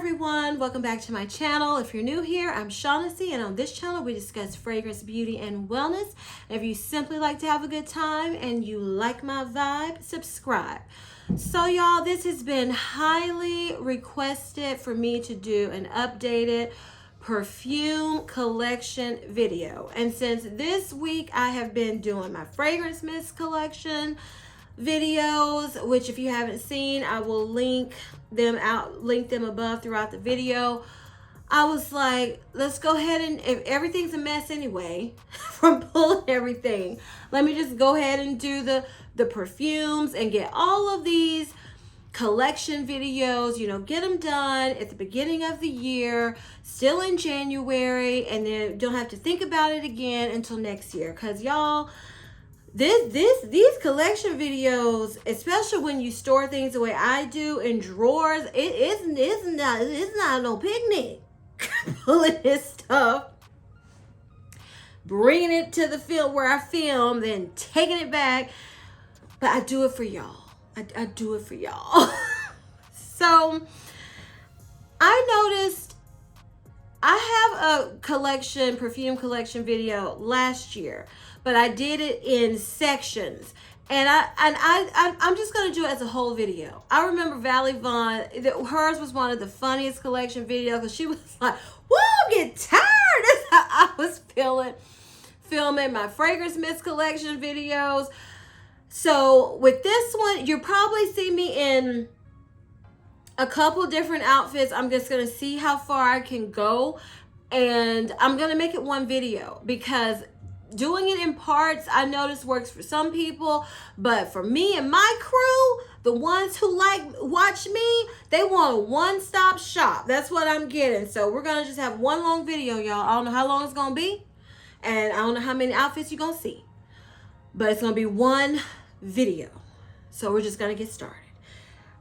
everyone, welcome back to my channel. If you're new here, I'm Shaughnessy, and on this channel we discuss fragrance, beauty, and wellness. And if you simply like to have a good time and you like my vibe, subscribe. So y'all, this has been highly requested for me to do an updated perfume collection video. And since this week I have been doing my fragrance mist collection videos, which if you haven't seen, I will link them above throughout the video. I was like, let's go ahead and, if everything's a mess anyway from pulling everything, let me just go ahead and do the perfumes and get all of these collection videos, get them done at the beginning of the year, still in January, and then don't have to think about it again until next year. Because y'all, these collection videos, especially when you store things the way I do in drawers, it's not no picnic. Pulling this stuff, bringing it to the field where I film, then taking it back. But I do it for y'all. I do it for y'all. So I noticed I have a perfume collection video last year, but I did it in sections, and I'm just gonna do it as a whole video. I remember Valley Vaughn, hers was one of the funniest collection videos, because she was like, "Woo, I'm getting tired." That's how I was filming my fragrance mist collection videos. So with this one, you'll probably see me in a couple different outfits. I'm just gonna see how far I can go, and I'm gonna make it one video, because doing it in parts, I noticed, works for some people, but for me and my crew, the ones who watch me, they want a one-stop shop. That's what I'm getting. So we're gonna just have one long video, y'all. I don't know how long it's gonna be, and I don't know how many outfits you're gonna see, but it's gonna be one video. So we're just gonna get started.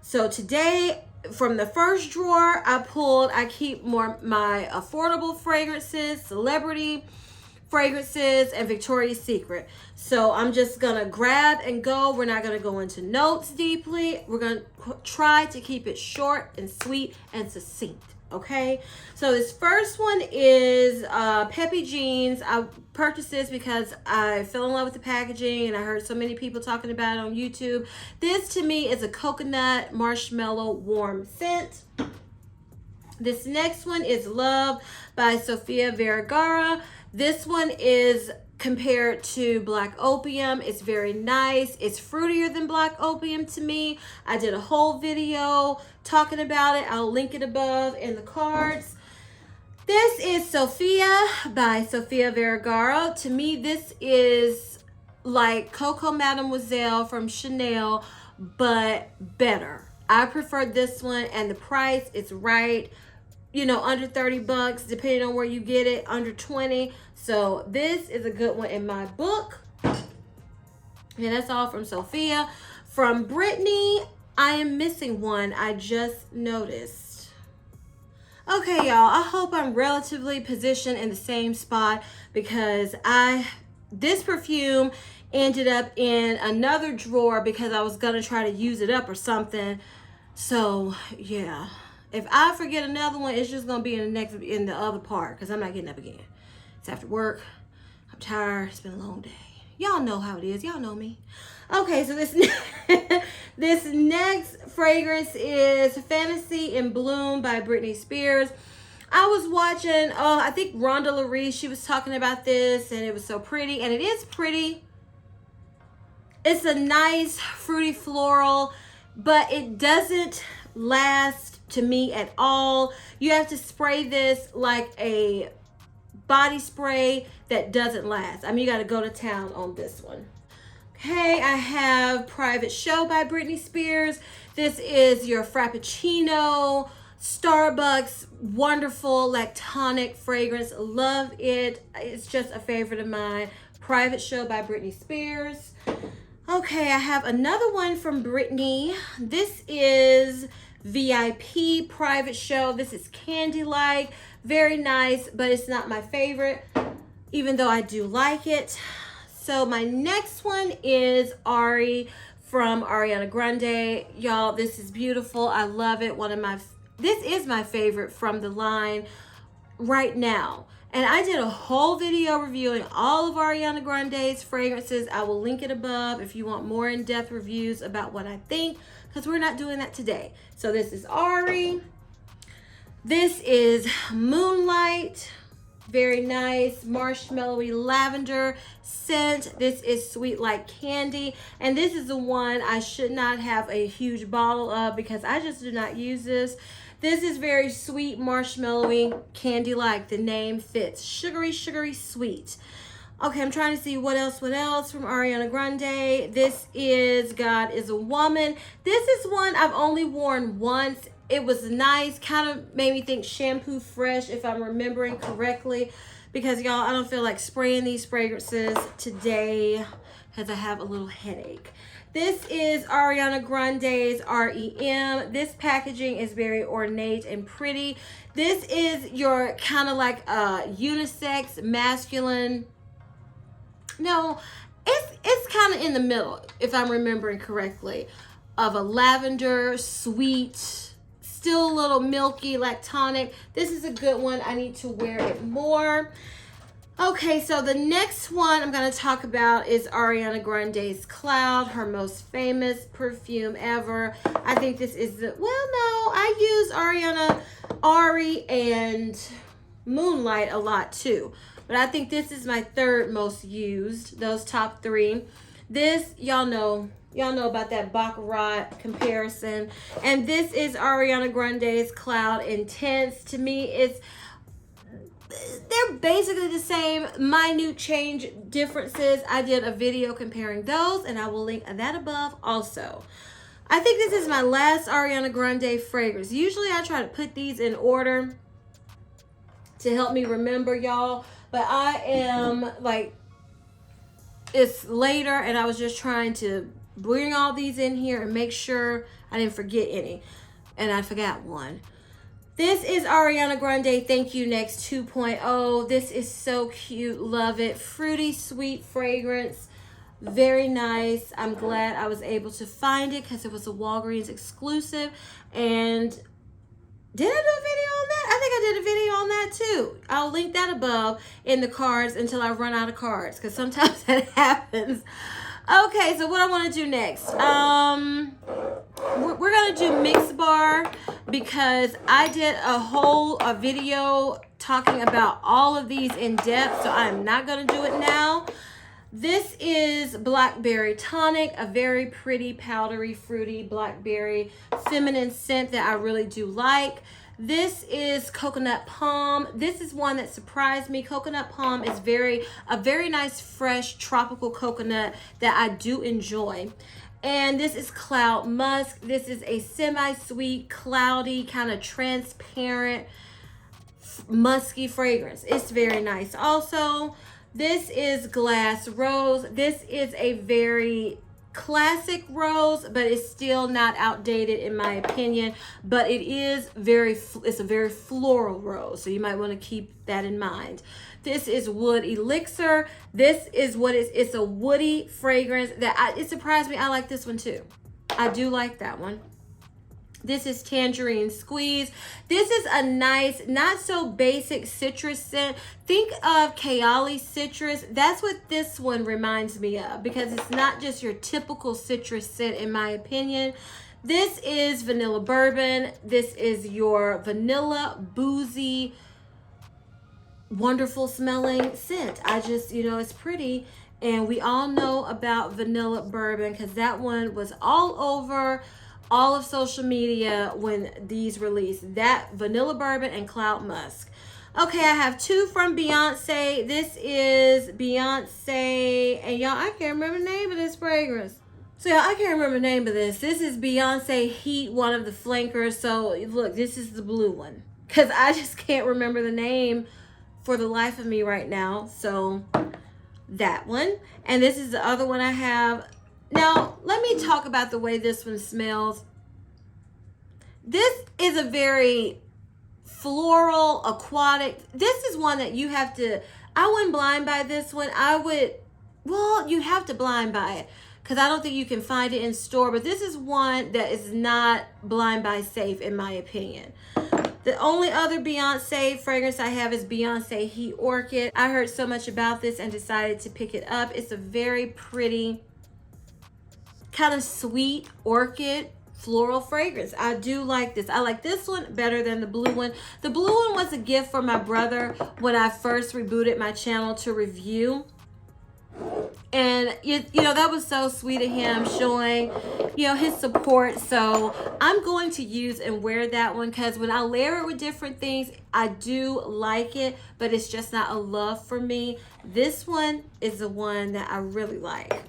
So today, from the first drawer I keep more my affordable fragrances, celebrity fragrances, and Victoria's Secret. So I'm just gonna grab and go. We're not gonna go into notes deeply. We're gonna try to keep it short and sweet and succinct. Okay, so this first one is Peppy Jeans. I purchased this because I fell in love with the packaging, and I heard so many people talking about it on YouTube. This to me is a coconut marshmallow warm scent. This next one is Love by Sofia Vergara. This one is compared to Black Opium. It's very nice. It's fruitier than Black Opium to me. I did a whole video talking about it. I'll link it above in the cards. This is Sophia by Sofia Vergara. To me, this is like Coco Mademoiselle from Chanel, but better. I prefer this one, and the price is right. Under 30 bucks, depending on where you get it, under 20. So this is a good one in my book. And that's all from Sophia. From Brittany, I am missing one. I just noticed. Okay, y'all, I hope I'm relatively positioned in the same spot, because this perfume ended up in another drawer because I was gonna try to use it up or something. So yeah. If I forget another one, it's just gonna be in the other part, because I'm not getting up again. It's after work. I'm tired. It's been a long day. Y'all know how it is. Y'all know me. Okay, so this this next fragrance is Fantasy in Bloom by Britney Spears. I was watching, I think Grande'S, she was talking about this, and it was so pretty, and it is pretty. It's a nice fruity floral, but it doesn't last to me at all. You have to spray this like a body spray that doesn't last. I mean, you got to go to town on this one. Okay, I have Private Show by Britney Spears. This is your Frappuccino Starbucks wonderful lactonic fragrance. Love it. It's just a favorite of mine. Private Show by Britney Spears. Okay, I have another one from Britney. This is VIP Private Show. This is candy-like, very nice, but it's not my favorite, even though I do like it. So my next one is Ari from Ariana Grande. Y'all, this is beautiful. I love it. One of my this is my favorite from the line right now. And I did a whole video reviewing all of Ariana Grande's fragrances. I will link it above if you want more in-depth reviews about what I think, because we're not doing that today. So this is Ari. This is Moonlight. Very nice marshmallowy lavender scent. This is Sweet Like Candy. And this is the one I should not have a huge bottle of because I just do not use this. This is very sweet, marshmallowy, candy-like. The name fits. Sugary, sugary, sweet. Okay, I'm trying to see what else from Ariana Grande. This is God is a Woman. This is one I've only worn once. It was nice. Kind of made me think Shampoo Fresh, if I'm remembering correctly. Because, y'all, I don't feel like spraying these fragrances today because I have a little headache. This is Ariana Grande's REM. This packaging is very ornate and pretty. This is your kind of like unisex, masculine. No, it's kind of in the middle, if I'm remembering correctly, of a lavender, sweet, still a little milky, lactonic. This is a good one. I need to wear it more. Okay, so the next one I'm going to talk about is Ariana Grande's Cloud, her most famous perfume ever. I think this is the, well, no, I use Ari and Moonlight a lot too. But I think this is my third most used, those top three. This, y'all know about that Baccarat comparison. And this is Ariana Grande's Cloud Intense. To me, they're basically the same, minute change differences. I did a video comparing those, and I will link that above also. I think this is my last Ariana Grande fragrance. Usually I try to put these in order to help me remember, y'all. But I am like, it's later, and I was just trying to bring all these in here and make sure I didn't forget any. And I forgot one. This is Ariana Grande Thank You Next 2.0. This is so cute. Love it. Fruity, sweet fragrance. Very nice. I'm glad I was able to find it because it was a Walgreens exclusive. And did I do a video on that? I think I did a video on that too. I'll link that above in the cards until I run out of cards because sometimes that happens. Okay, so what I want to do next. We're going to do Mix Bar because I did a video talking about all of these in depth, so I'm not going to do it now. This is Blackberry Tonic, a very pretty, powdery, fruity blackberry feminine scent that I really do like. This is Coconut Palm. This is one that surprised me. Coconut Palm is a very nice, fresh, tropical coconut that I do enjoy. And this is Cloud Musk. This is a semi-sweet, cloudy, kind of transparent, musky fragrance. It's very nice. Also, this is Glass Rose. This is a very classic rose, but it's still not outdated in my opinion. But it's a very floral rose, so you might want to keep that in mind. This is Wood Elixir. This is it's a woody fragrance that it surprised me. I like this one too. I do like that one. This is Tangerine Squeeze. This is a nice, not so basic citrus scent. Think of Kayali citrus. That's what this one reminds me of because it's not just your typical citrus scent in my opinion. This is Vanilla Bourbon. This is your vanilla, boozy, wonderful smelling scent. I just, it's pretty. And we all know about Vanilla Bourbon because that one was all over all of social media when these released. That Vanilla Bourbon and Cloud Musk. Okay, I have two from Beyonce. This is Beyonce, and y'all, I can't remember the name of this fragrance. So y'all, I can't remember the name of this. This is Beyonce Heat, one of the flankers. So look, this is the blue one because I just can't remember the name for the life of me right now. So that one, and this is the other one I have. Now, let me talk about the way this one smells. This is a very floral, aquatic. This is one that you have to, I wouldn't blind buy this one. You'd have to blind buy it because I don't think you can find it in store, but this is one that is not blind buy safe in my opinion. The only other Beyonce fragrance I have is Beyonce Heat Orchid. I heard so much about this and decided to pick it up. It's a very pretty, kind of sweet orchid floral fragrance. I do like this. I like this one better than the blue one. The blue one was a gift for my brother when I first rebooted my channel to review. And you know, that was so sweet of him, showing, you know, his support. So I'm going to use and wear that one, because when I layer it with different things, I do like it, but it's just not a love for me. This one is the one that I really like.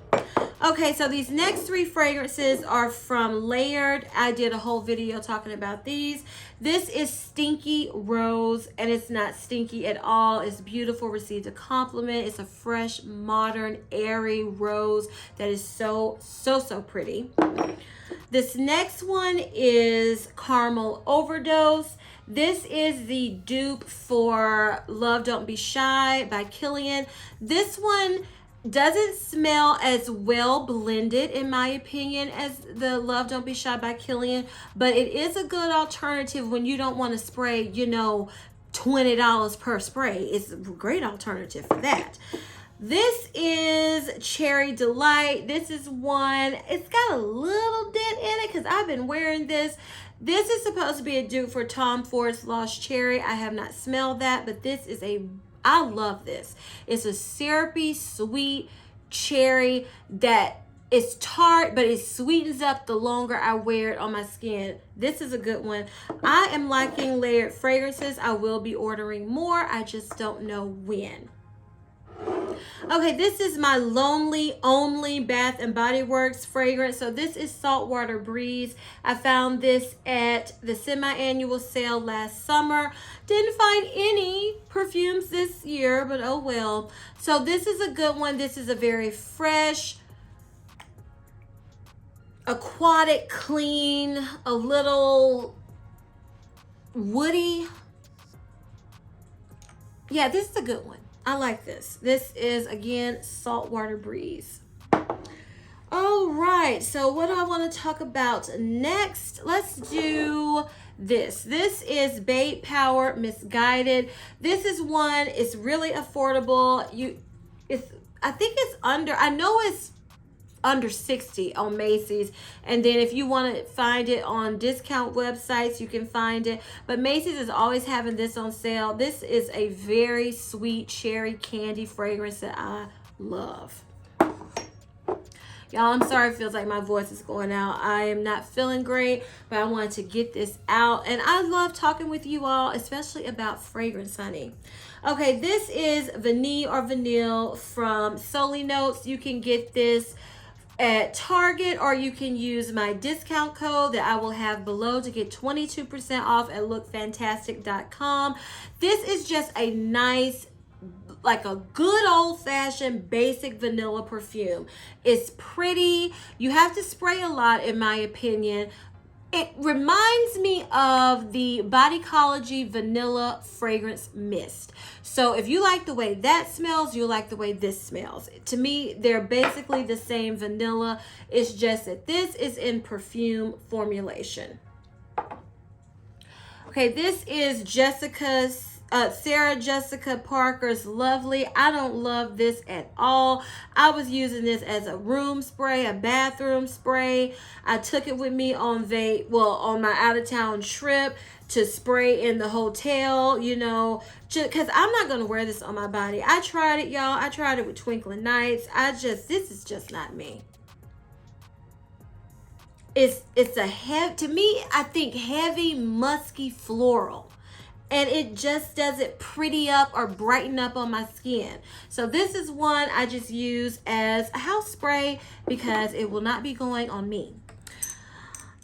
Okay, so these next three fragrances are from Layered. I did a whole video talking about these. This is Stinky Rose, and it's not stinky at all. It's beautiful, received a compliment. It's a fresh, modern, airy rose that is so pretty. This next one is Caramel Overdose. This is the dupe for Love Don't Be Shy by Kilian. This one doesn't smell as well blended in my opinion as the Love Don't Be Shy by Kilian, but it is a good alternative when you don't want to spray, you know, $20 per spray. It's a great alternative for that. This is Cherry Delight. This is one, it's got a little dent in it because I've been wearing this. This is supposed to be a dupe for Tom Ford's Lost Cherry. I have not smelled that, but this is I love this. It's a syrupy, sweet cherry that is tart, but it sweetens up the longer I wear it on my skin. This is a good one. I am liking layered fragrances. I will be ordering more. I just don't know when. Okay, this is my Lonely Only Bath and Body Works fragrance. So this is Saltwater Breeze. I found this at the semi-annual sale last summer. Didn't find any perfumes this year, but oh well. So this is a good one. This is a very fresh, aquatic, clean, a little woody. Yeah, this is a good one. I like this. This is, again, Saltwater Breeze. All right, so what do I want to talk about next? Let's do this. This is Babe Power Misguided. This is one, it's really affordable. I think it's under, I know it's under 60 on Macy's, and then if you want to find it on discount websites, you can find it, but Macy's is always having this on sale. This is a very sweet cherry candy fragrance that I love. Y'all, I'm sorry, it feels like my voice is going out. I am not feeling great, but I wanted to get this out, and I love talking with you all, especially about fragrance, honey. Okay, this is Vanille from Soli Notes. You can get this at Target, or you can use my discount code that I will have below to get 22% off at lookfantastic.com. This is just a nice, like a good old-fashioned basic vanilla perfume. It's pretty. You have to spray a lot, in my opinion. It reminds me of the Bodycology Vanilla Fragrance Mist. So if you like the way that smells, you'll like the way this smells. To me, they're basically the same vanilla. It's just that this is in perfume formulation. Okay, this is Sarah Jessica Parker's Lovely. I don't love this at all. I was using this as a room spray, a bathroom spray. I took it with me on my out-of-town trip to spray in the hotel, you know, because I'm not going to wear this on my body. I tried it, y'all. I tried it with Twinkling Nights. This is just not me. It's to me, I think heavy, musky floral. And it just doesn't pretty up or brighten up on my skin. So this is one I just use as a house spray because it will not be going on me.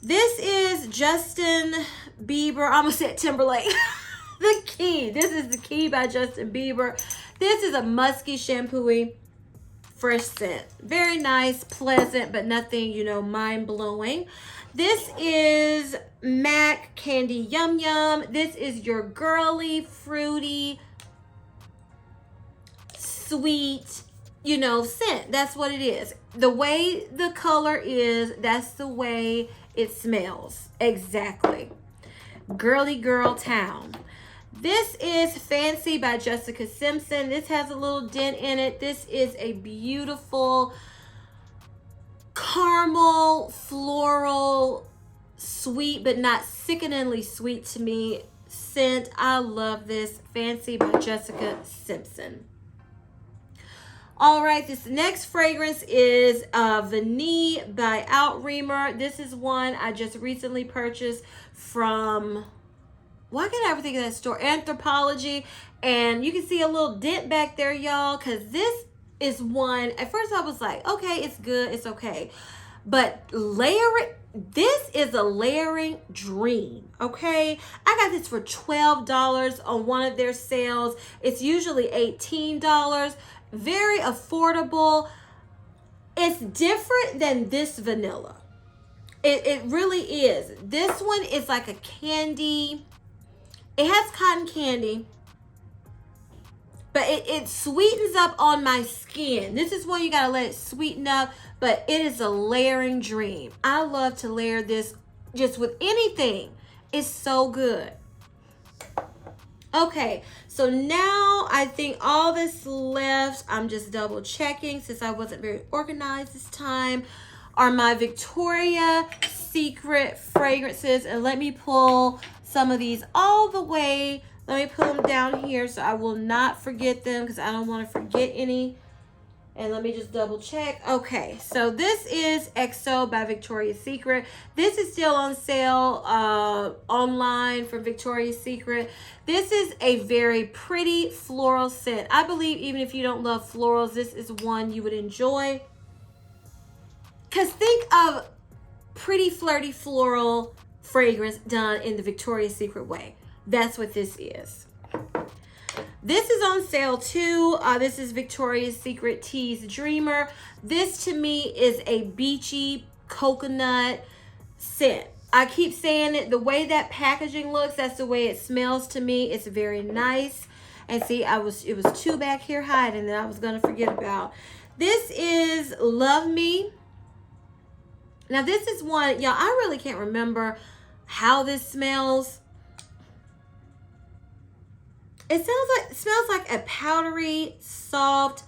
This is Justin Bieber, I almost said Timberlake. The Key. This is The Key by Justin Bieber. This is a musky, shampooy, fresh scent. Very nice, pleasant, but nothing, you know, mind-blowing. This is MAC Candy Yum Yum. This is your girly, fruity, sweet, you know, scent. That's what it is. the way the color is, that's the way it smells. Exactly. Girly Girl Town. This is Fancy by Jessica Simpson. This has a little dent in it. This is a beautiful caramel, floral, sweet, but not sickeningly sweet to me scent. I love this. Fancy by Jessica Simpson. All right, this next fragrance is Vanille by Outremer. This is one I just recently purchased from, why can't I ever think of that store? Anthropology. And you can see a little dent back there, y'all, because this is one, at first I was like, okay, it's good, it's okay. But layering, this is a layering dream, okay? I got this for $12 on one of their sales. It's usually $18. Very affordable. It's different than this vanilla. It really is. This one is like a candy. It has cotton candy, but it sweetens up on my skin. This is one you gotta let it sweeten up, but it is a layering dream. I love to layer this just with anything. It's so good. Okay, so now I think all that's left, I'm just double checking since I wasn't very organized this time, are my Victoria's Secret fragrances. And let me pull some of these all the way. Let me put them down here so I will not forget them because I don't want to forget any. And let me just double check. Okay, so this is XO by Victoria's Secret. This is still on sale online from Victoria's Secret. This is a very pretty floral scent. I believe even if you don't love florals, this is one you would enjoy. Because think of pretty flirty floral fragrance done in the Victoria's Secret way. That's what this is. This is on sale too. This is Victoria's Secret Tease Dreamer. This to me is a beachy coconut scent. I keep saying it, the way that packaging looks, that's the way it smells to me. It's very nice. And see, it was two back here hiding that I was gonna forget about. This is Love Me. Now this is one, y'all, I really can't remember how this smells. It smells like a powdery, soft,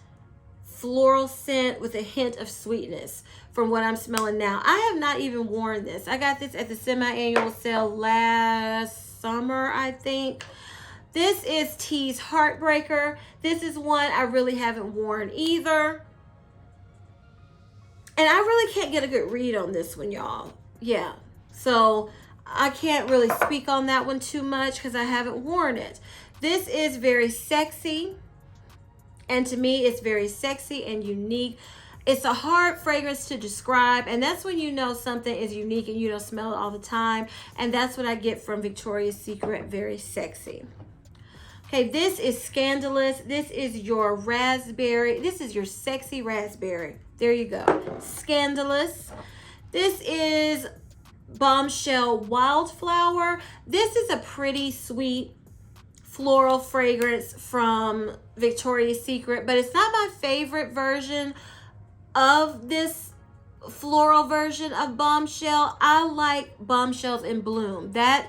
floral scent with a hint of sweetness from what I'm smelling now. I have not even worn this. I got this at the semi-annual sale last summer, I think. This is Tease Heartbreaker. This is one I really haven't worn either. And I really can't get a good read on this one, y'all. Yeah, so I can't really speak on that one too much because I haven't worn it. This is very sexy, and to me, it's very sexy and unique. It's a hard fragrance to describe, and that's when you know something is unique and you don't smell it all the time, and that's what I get from Victoria's Secret, very sexy. Okay, this is Scandalous. This is your raspberry. This is your sexy raspberry. There you go. Scandalous. This is Bombshell Wildflower. This is a pretty sweet floral fragrance from Victoria's Secret, but it's not my favorite version of this floral version of Bombshell. I like Bombshells in Bloom. That's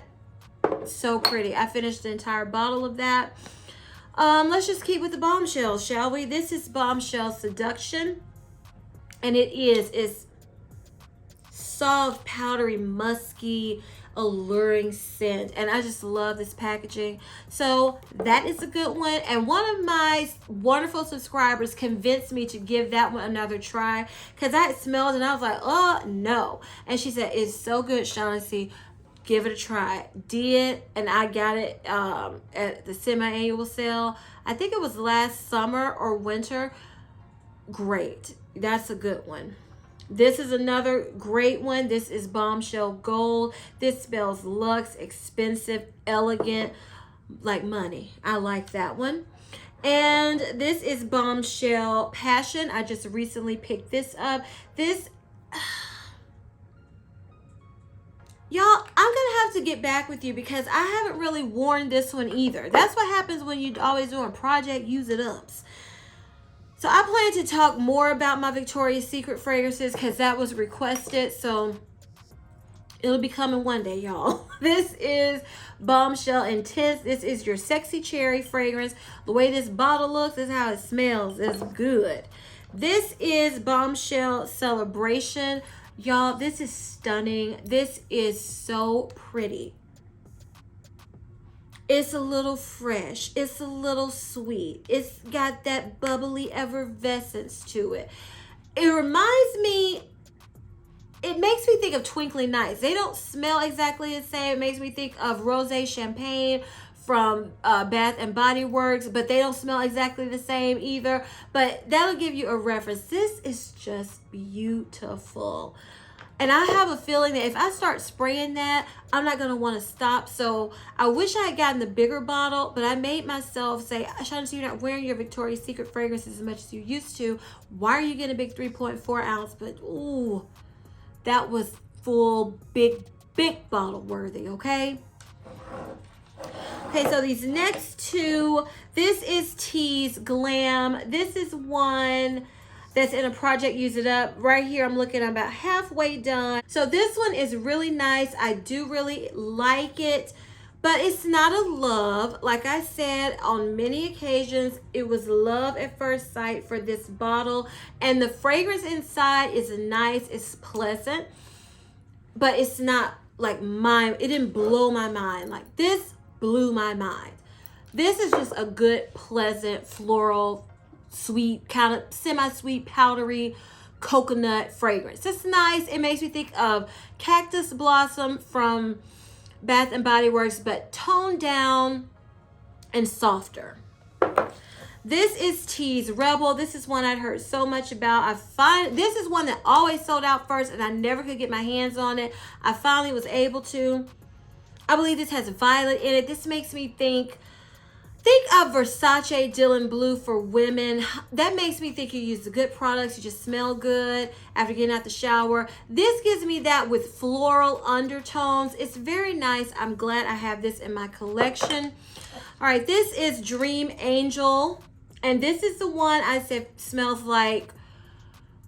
so pretty. I finished the entire bottle of that. Let's just keep with the bombshells, shall we? This is Bombshell Seduction, and it's soft, powdery, musky, alluring scent, and I just love this packaging. So that is a good one, and one of my wonderful subscribers convinced me to give that one another try because I had smelled it and I was like, oh no, and she said it's so good, Shaughnessy, give it a try. Did, and I got it at the semi-annual sale. I think it was last summer or winter. Great, that's a good one. This is another great one. This is Bombshell Gold. This smells luxe, expensive, elegant, like money. I like that one. And this is Bombshell Passion. I just recently picked this up. This, y'all, I'm gonna have to get back with you because I haven't really worn this one either. That's what happens when you always doing project use it ups. So I plan to talk more about my Victoria's Secret fragrances because that was requested. So it'll be coming one day, y'all. This is Bombshell Intense. This is your sexy cherry fragrance. The way this bottle looks is how it smells. It's good. This is Bombshell Celebration. Y'all, this is stunning. This is so pretty. It's a little fresh. It's a little sweet. It's got that bubbly effervescence to it. It reminds me, it makes me think of Twinkling Nights. They don't smell exactly the same. It makes me think of Rosé Champagne from Bath and Body Works, but they don't smell exactly the same either. But that'll give you a reference. This is just beautiful. And I have a feeling that if I start spraying that, I'm not going to want to stop. So I wish I had gotten the bigger bottle, but I made myself say, Shaughnessy, you're not wearing your Victoria's Secret fragrances as much as you used to. Why are you getting a big 3.4 ounce? But, ooh, that was full, big bottle worthy, okay? Okay, so these next two, this is Tease Glam. This is one that's in a project Use It Up. Right here, I'm looking, I'm about halfway done. So this one is really nice. I do really like it, but it's not a love. Like I said, on many occasions, it was love at first sight for this bottle. And the fragrance inside is nice, it's pleasant, but it's not like it didn't blow my mind. Like this blew my mind. This is just a good, pleasant, floral, sweet, kind of semi-sweet, powdery coconut fragrance. It's nice. It makes me think of Cactus Blossom from Bath and Body Works, but toned down and softer. This is Tease Rebel. This is one I'd heard so much about. This is one that always sold out first and I never could get my hands on it. I finally was able to. I believe this has violet in it. This makes me think of Versace Dylan Blue for women. That makes me think you use the good products. You just smell good after getting out the shower. This gives me that with floral undertones. It's very nice. I'm glad I have this in my collection. All right, this is Dream Angel. And this is the one I said smells like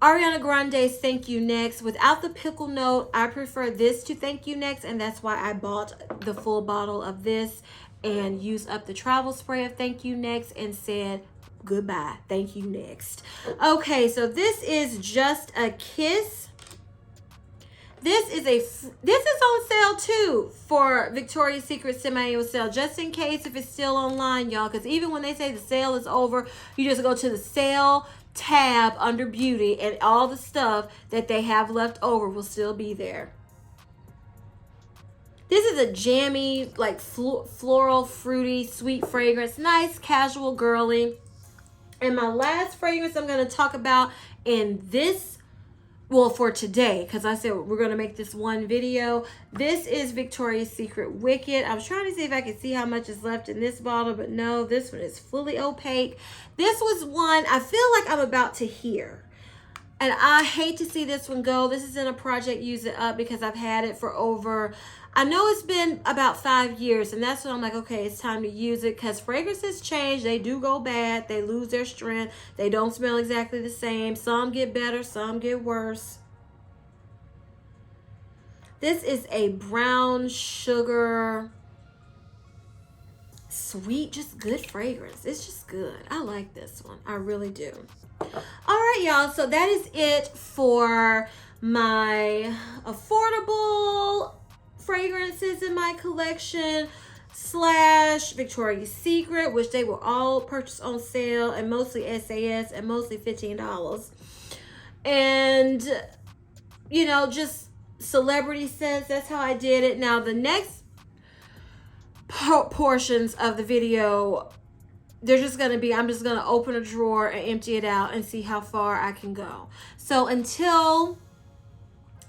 Ariana Grande's Thank You Next. Without the pickle note, I prefer this to Thank You Next. And that's why I bought the full bottle of this and used up the travel spray of Thank You Next and said goodbye, Thank You Next. Okay, so this is Just a Kiss. This is on sale too for Victoria's Secret semi-annual sale, just in case if it's still online, y'all, because even when they say the sale is over, you just go to the sale tab under beauty and all the stuff that they have left over will still be there. This is a jammy, like floral, fruity, sweet fragrance. Nice, casual, girly. And my last fragrance I'm going to talk about in this, well, for today, because I said we're going to make this one video. This is Victoria's Secret Wicked. I was trying to see if I could see how much is left in this bottle, but no, this one is fully opaque. This was one I feel like I'm about to hear. And I hate to see this one go. This is in a project Use It Up because I've had it for over, I know it's been about 5 years, and that's when I'm like, okay, it's time to use it because fragrances change. They do go bad. They lose their strength. They don't smell exactly the same. Some get better, some get worse. This is a brown sugar, sweet, just good fragrance. It's just good. I like this one. I really do. All right, y'all. So that is it for my affordable fragrances in my collection / Victoria's Secret, which they were all purchased on sale and mostly SAS and mostly $15. And, you know, just celebrity scents. That's how I did it. Now, the next portions of the video, they're just going to be, I'm just going to open a drawer and empty it out and see how far I can go. So until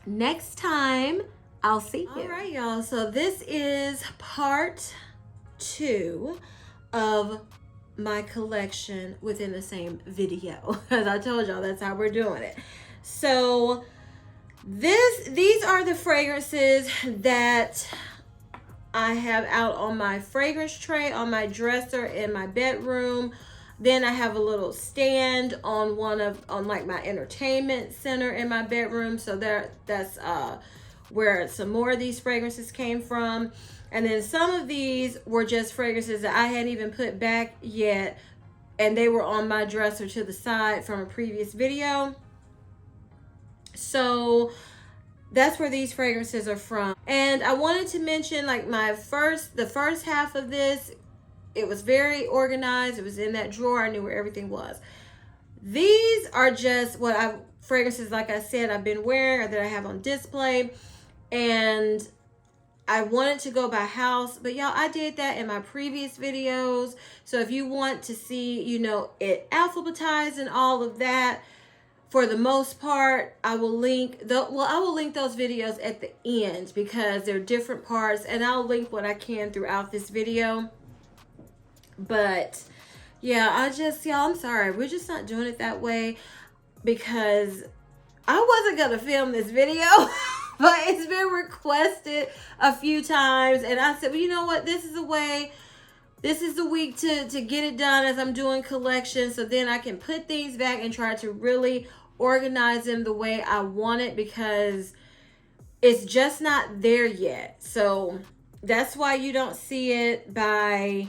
next time, I'll see you. All right, y'all. So this is part 2 of my collection within the same video. As I told y'all, that's how we're doing it. So these are the fragrances that I have out on my fragrance tray, on my dresser, in my bedroom. Then I have a little stand on on like my entertainment center in my bedroom. So that's where some more of these fragrances came from. And then some of these were just fragrances that I hadn't even put back yet, and they were on my dresser to the side from a previous video. So that's where these fragrances are from. And I wanted to mention, like, the first half of this, it was very organized. It was in that drawer. I knew where everything was. These are just fragrances, like I said, I've been wearing or that I have on display. And I wanted to go by house, but y'all, I did that in my previous videos. So if you want to see, you know, it alphabetized and all of that, for the most part, I will link those videos at the end because they're different parts, and I'll link what I can throughout this video. But yeah, y'all, I'm sorry. We're just not doing it that way because I wasn't going to film this video, but it's been requested a few times. And I said, well, you know what? This is the way. This is the week to get it done as I'm doing collections. So then I can put things back and try to really organize them the way I want it, because it's just not there yet. So that's why you don't see it by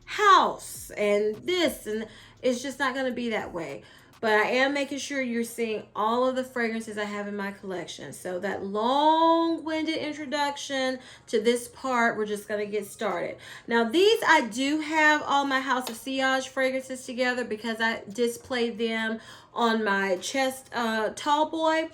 house and this, and it's just not going to be that way. But I am making sure you're seeing all of the fragrances I have in my collection. So that long-winded introduction to this part, we're just going to get started. Now, these I do have all my House of Sillage fragrances together because I displayed them on my chest tall boy.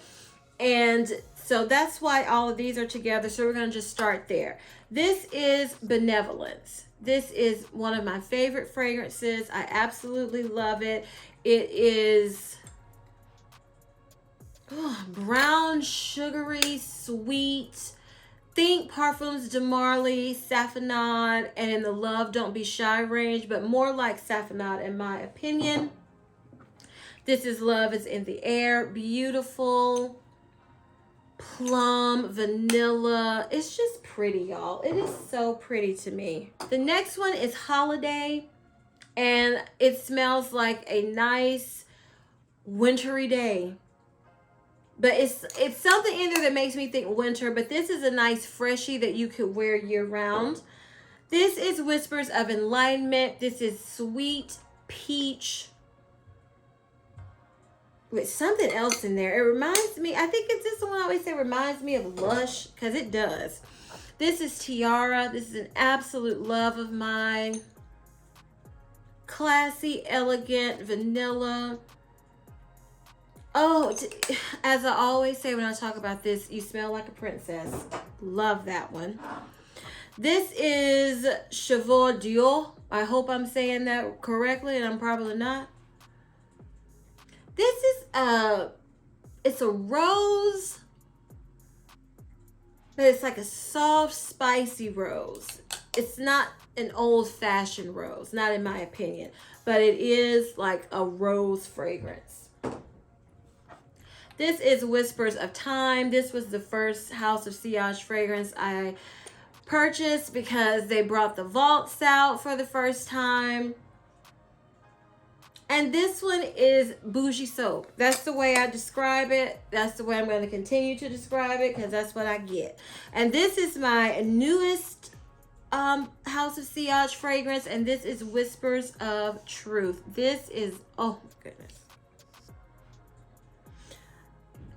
And so that's why all of these are together. So we're going to just start there. This is Benevolence. This is one of my favorite fragrances. I absolutely love it. It is brown, sugary, sweet. Think Parfums de Marly, Saffinade, and in the Love Don't Be Shy range, but more like Saffinade in my opinion. This is Love is in the Air. Beautiful. Plum, vanilla. It's just pretty, y'all. It is so pretty to me. The next one is Holiday, and it smells like a nice wintry day. But it's something in there that makes me think winter, but this is a nice freshie that you could wear year round. This is Whispers of Enlightenment. This is sweet peach with something else in there. It reminds me, I think it's this one I always say reminds me of Lush, because it does. This is Tiara. This is an absolute love of mine. Classy, elegant, vanilla. Oh, as I always say when I talk about this, you smell like a princess. Love that one. This is Chevaux d'Or. I hope I'm saying that correctly, and I'm probably not. This is it's a rose, but it's like a soft, spicy rose. It's not an old-fashioned rose, not in my opinion, but it is like a rose fragrance. This is Whispers of Time. This was the first House of Sillage fragrance I purchased because they brought the vaults out for the first time. And this one is Bougie Soap. That's the way I describe it. That's the way I'm going to continue to describe it because that's what I get. And this is my newest House of Sillage fragrance, and this is Whispers of Truth. This is, oh my goodness.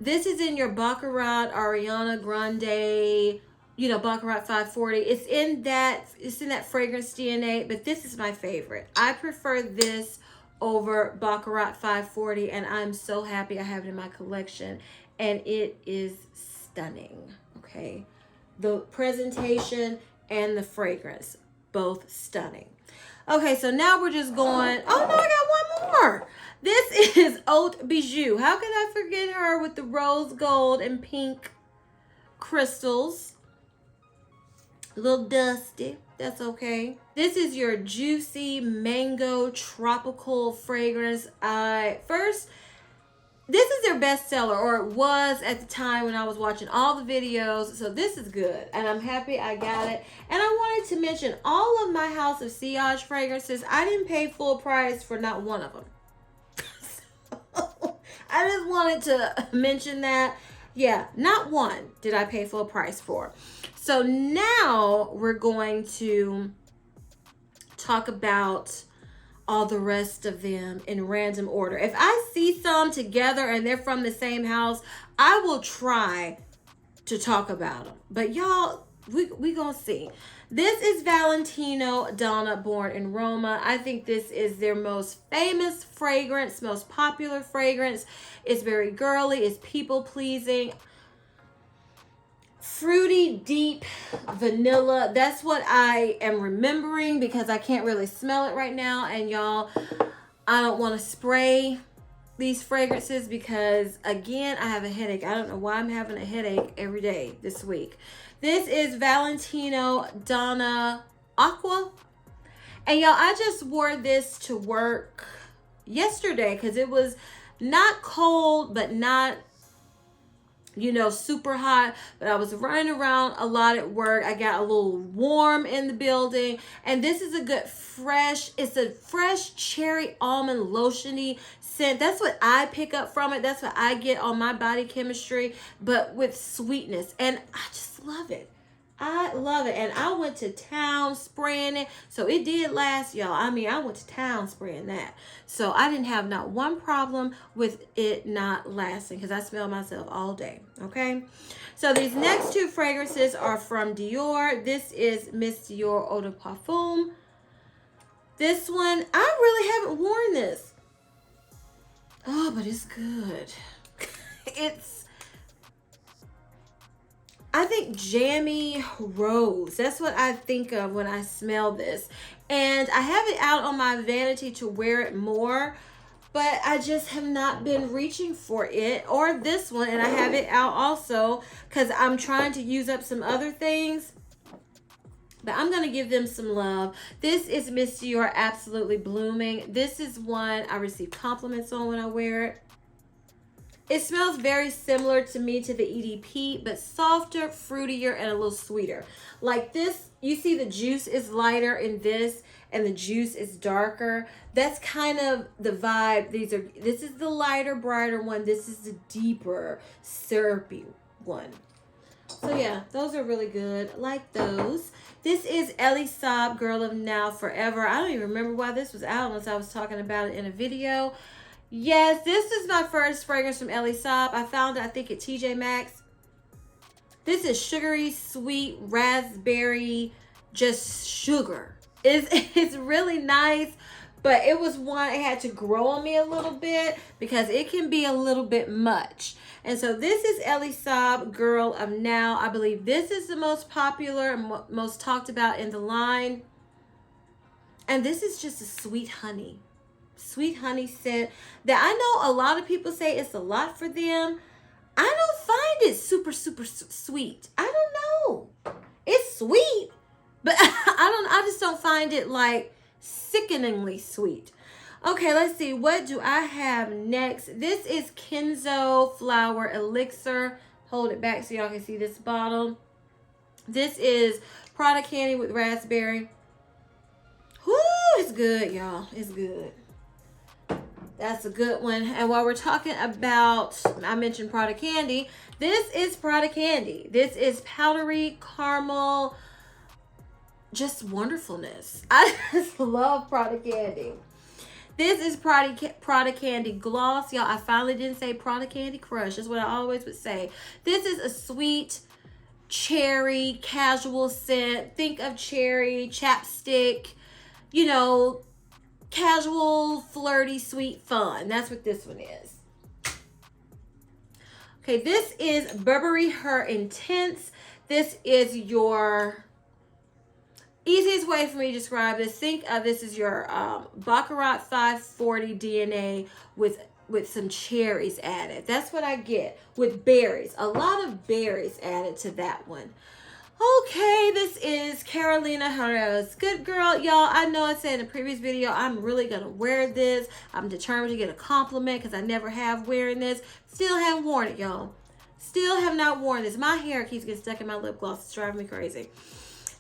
This is in your Baccarat, Ariana Grande, you know, Baccarat 540. It's in that fragrance DNA, but this is my favorite. I prefer this over Baccarat 540, and I'm so happy I have it in my collection, and it is stunning. Okay, the presentation and the fragrance, both stunning. Okay, so now we're just going, oh no, I got one more. This is Haute Bijou. How could I forget her with the rose gold and pink crystals? A little dusty. That's okay. This is your juicy mango tropical fragrance. First, this is their bestseller, or it was at the time when I was watching all the videos. So this is good, and I'm happy I got it. And I wanted to mention all of my House of Sillage fragrances. I didn't pay full price for not one of them. So, I just wanted to mention that. Yeah, not one did I pay full price for. So now we're going to talk about all the rest of them in random order. If I see some together and they're from the same house, I will try to talk about them. But y'all, we gonna see. This is Valentino Donna, born in Roma. I think this is their most famous fragrance, most popular fragrance. It's very girly, it's people pleasing. Fruity, deep vanilla. That's what I am remembering because I can't really smell it right now. And y'all, I don't want to spray these fragrances because, again, I have a headache. I don't know why I'm having a headache every day this week. This is Valentino Donna Aqua. And y'all, I just wore this to work yesterday because it was not cold, but not, you know, super hot, but I was running around a lot at work. I got a little warm in the building, and this is a good fresh, it's a fresh cherry almond lotiony scent. That's what I pick up from it. That's what I get on my body chemistry, but with sweetness, and I just love it. I love it. And I went to town spraying it. So it did last, y'all. I mean, I went to town spraying that. So I didn't have not one problem with it not lasting because I smell myself all day. Okay. So these next two fragrances are from Dior. This is Miss Dior Eau de Parfum. This one, I really haven't worn this. Oh, but it's good. I think jammy rose. That's what I think of when I smell this. And I have it out on my vanity to wear it more, but I just have not been reaching for it or this one. And I have it out also because I'm trying to use up some other things. But I'm going to give them some love. This is Miss Dior Absolutely Blooming. This is one I receive compliments on when I wear it. It smells very similar to me to the EDP, but softer, fruitier, and a little sweeter. Like this, you see the juice is lighter in this, and the juice is darker. That's kind of the vibe. This is the lighter, brighter one. This is the deeper, syrupy one. So yeah, those are really good. Like those. This is Elie Saab, Girl of Now Forever. I don't even remember why this was out unless I was talking about it in a video. Yes, this is my first fragrance from Elie Saab. I found it, I think, at TJ Maxx. This is sugary, sweet, raspberry, just sugar. It's really nice, but it was one it had to grow on me a little bit because it can be a little bit much. And so this is Elie Saab, Girl of Now. I believe this is the most popular and most talked about in the line. And this is just a sweet honey scent that I know a lot of people say it's a lot for them. I don't find it super sweet. I don't know. It's sweet, but I just don't find it like sickeningly sweet. Okay, let's see. What do I have next? This is Kenzo Flower Elixir. Hold it back so y'all can see this bottle. This is Prada Candy with raspberry. Whoo, it's good, y'all. It's good. That's a good one. And while we're talking about, I mentioned Prada Candy, this is Prada Candy. This is powdery caramel, just wonderfulness. I just love Prada Candy. This is Prada Candy Gloss. Y'all, I finally didn't say Prada Candy Crush. That's what I always would say. This is a sweet cherry casual scent. Think of cherry, chapstick, you know, casual, flirty, sweet fun. That's what this one is. Okay, this is Burberry Her Intense. This is your easiest way for me to describe this. Think of this as your Baccarat 540 DNA with some cherries added. That's what I get with berries. A lot of berries added to that one. Okay, this is Carolina Herrera's Good Girl. Y'all, I know I said in the previous video, I'm really going to wear this. I'm determined to get a compliment because I never have wearing this. Still haven't worn it, y'all. Still have not worn this. My hair keeps getting stuck in my lip gloss. It's driving me crazy.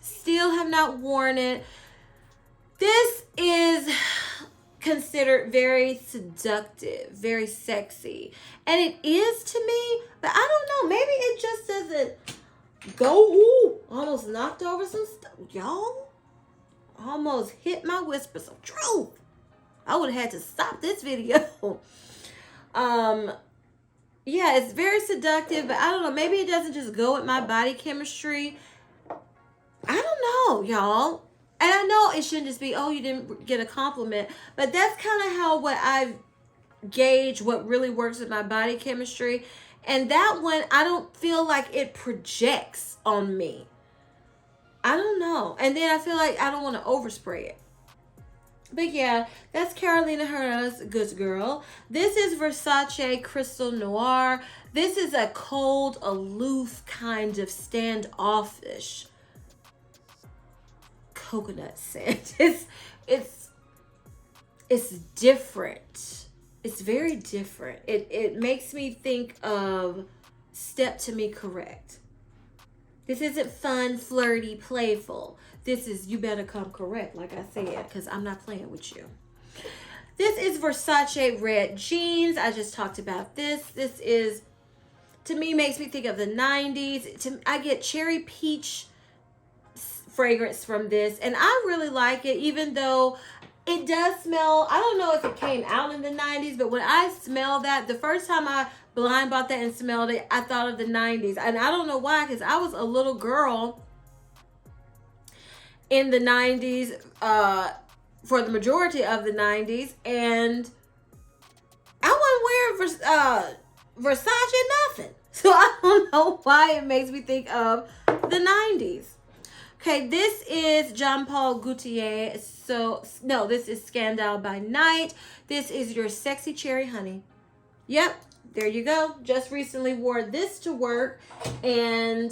Still have not worn it. This is considered very seductive, very sexy. And it is to me, but I don't know. Maybe it just doesn't go. Ooh, almost knocked over some stuff. Y'all, almost hit my whispers of truth. I would have had to stop this video. Yeah, it's very seductive, but I don't know. Maybe it doesn't just go with my body chemistry. I don't know, y'all. And I know it shouldn't just be, oh, you didn't get a compliment. But that's kind of how what I've gauged what really works with my body chemistry. And that one, I don't feel like it projects on me. I don't know. And then I feel like I don't want to overspray it. But yeah, that's Carolina Herrera's Good Girl. This is Versace Crystal Noir. This is a cold, aloof kind of standoffish coconut scent. It's different. It's very different. It makes me think of Step to Me Correct. This isn't fun, flirty, playful. This is you better come correct, like I said, because I'm not playing with you. This is Versace Red Jeans. I just talked about this. This is, to me, makes me think of the 90s. I get cherry peach fragrance from this, and I really like it, even though it does smell, I don't know if it came out in the 90s, but when I smell that, the first time I blind bought that and smelled it, I thought of the 90s. And I don't know why, because I was a little girl in the 90s, for the majority of the 90s, and I wasn't wearing Versace nothing. So I don't know why it makes me think of the 90s. Okay, this is Jean Paul Gaultier. So, no, this is Scandal by Night. This is your Sexy Cherry Honey. Yep, there you go. Just recently wore this to work, and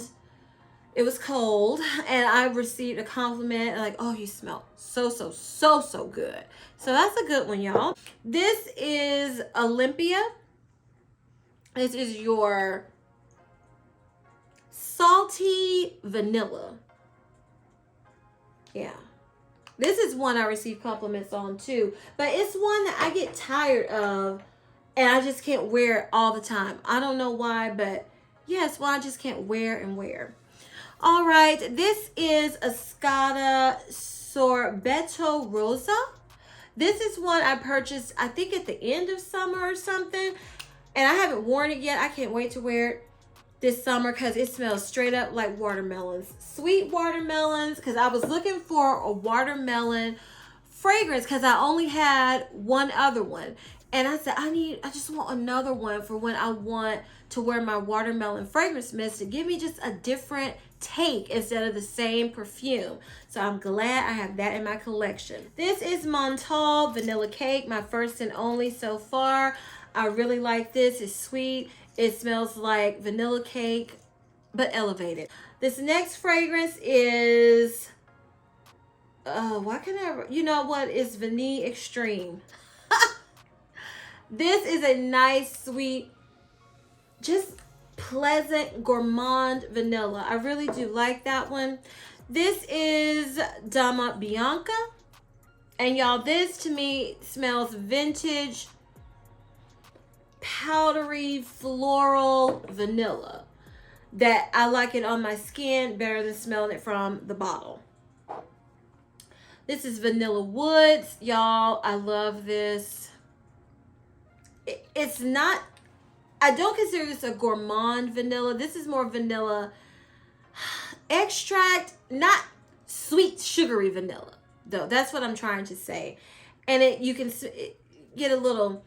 it was cold, and I received a compliment, like, oh, you smell so good. So that's a good one, y'all. This is Olympia. This is your salty vanilla. Yeah. This is one I received compliments on too. But it's one that I get tired of, and I just can't wear it all the time. I don't know why, but yeah, it's one I just can't wear and wear. All right. This is Escada Sorbetto Rosa. This is one I purchased, I think, at the end of summer or something. And I haven't worn it yet. I can't wait to wear it this summer because it smells straight up like watermelons. Sweet watermelons, because I was looking for a watermelon fragrance because I only had one other one. And I said, I just want another one for when I want to wear my watermelon fragrance mist to give me just a different take instead of the same perfume. So I'm glad I have that in my collection. This is Montal Vanilla Cake, my first and only so far. I really like this. It's sweet. It smells like vanilla cake, but elevated. This next fragrance is, why can I, you know what? It's Vanille Extreme. This is a nice, sweet, just pleasant, gourmand vanilla. I really do like that one. This is Dama Bianca. And y'all, this to me smells vintage, powdery, floral vanilla. That I like it on my skin better than smelling it from the bottle. This is Vanilla Woods. Y'all, I love this. It's not, I don't consider this a gourmand vanilla. This is more vanilla extract, not sweet, sugary vanilla, though. That's what I'm trying to say. And you can get a little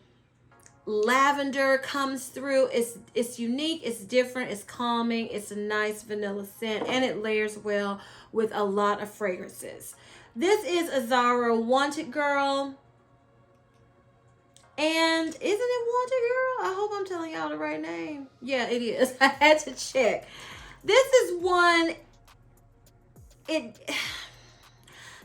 lavender comes through. It's unique, it's different, it's calming, it's a nice vanilla scent, and it layers well with a lot of fragrances. This is Azara Wanted Girl. And isn't it Wanted Girl? I hope I'm telling y'all the right name. Yeah, it is. I had to check. This is one, it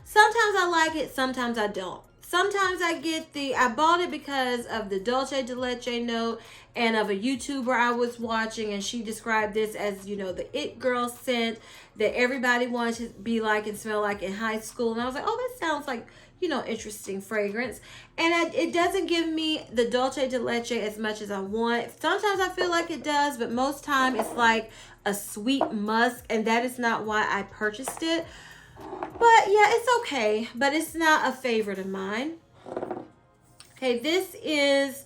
sometimes I like it, sometimes I don't. Sometimes I bought it because of the Dolce de Leche note and of a YouTuber I was watching, and she described this as, you know, the it girl scent that everybody wanted to be like and smell like in high school. And I was like, oh, that sounds like, you know, interesting fragrance. And it doesn't give me the Dolce de Leche as much as I want. Sometimes I feel like it does, but most time it's like a sweet musk, and that is not why I purchased it. But yeah, it's okay, but it's not a favorite of mine. Okay, this is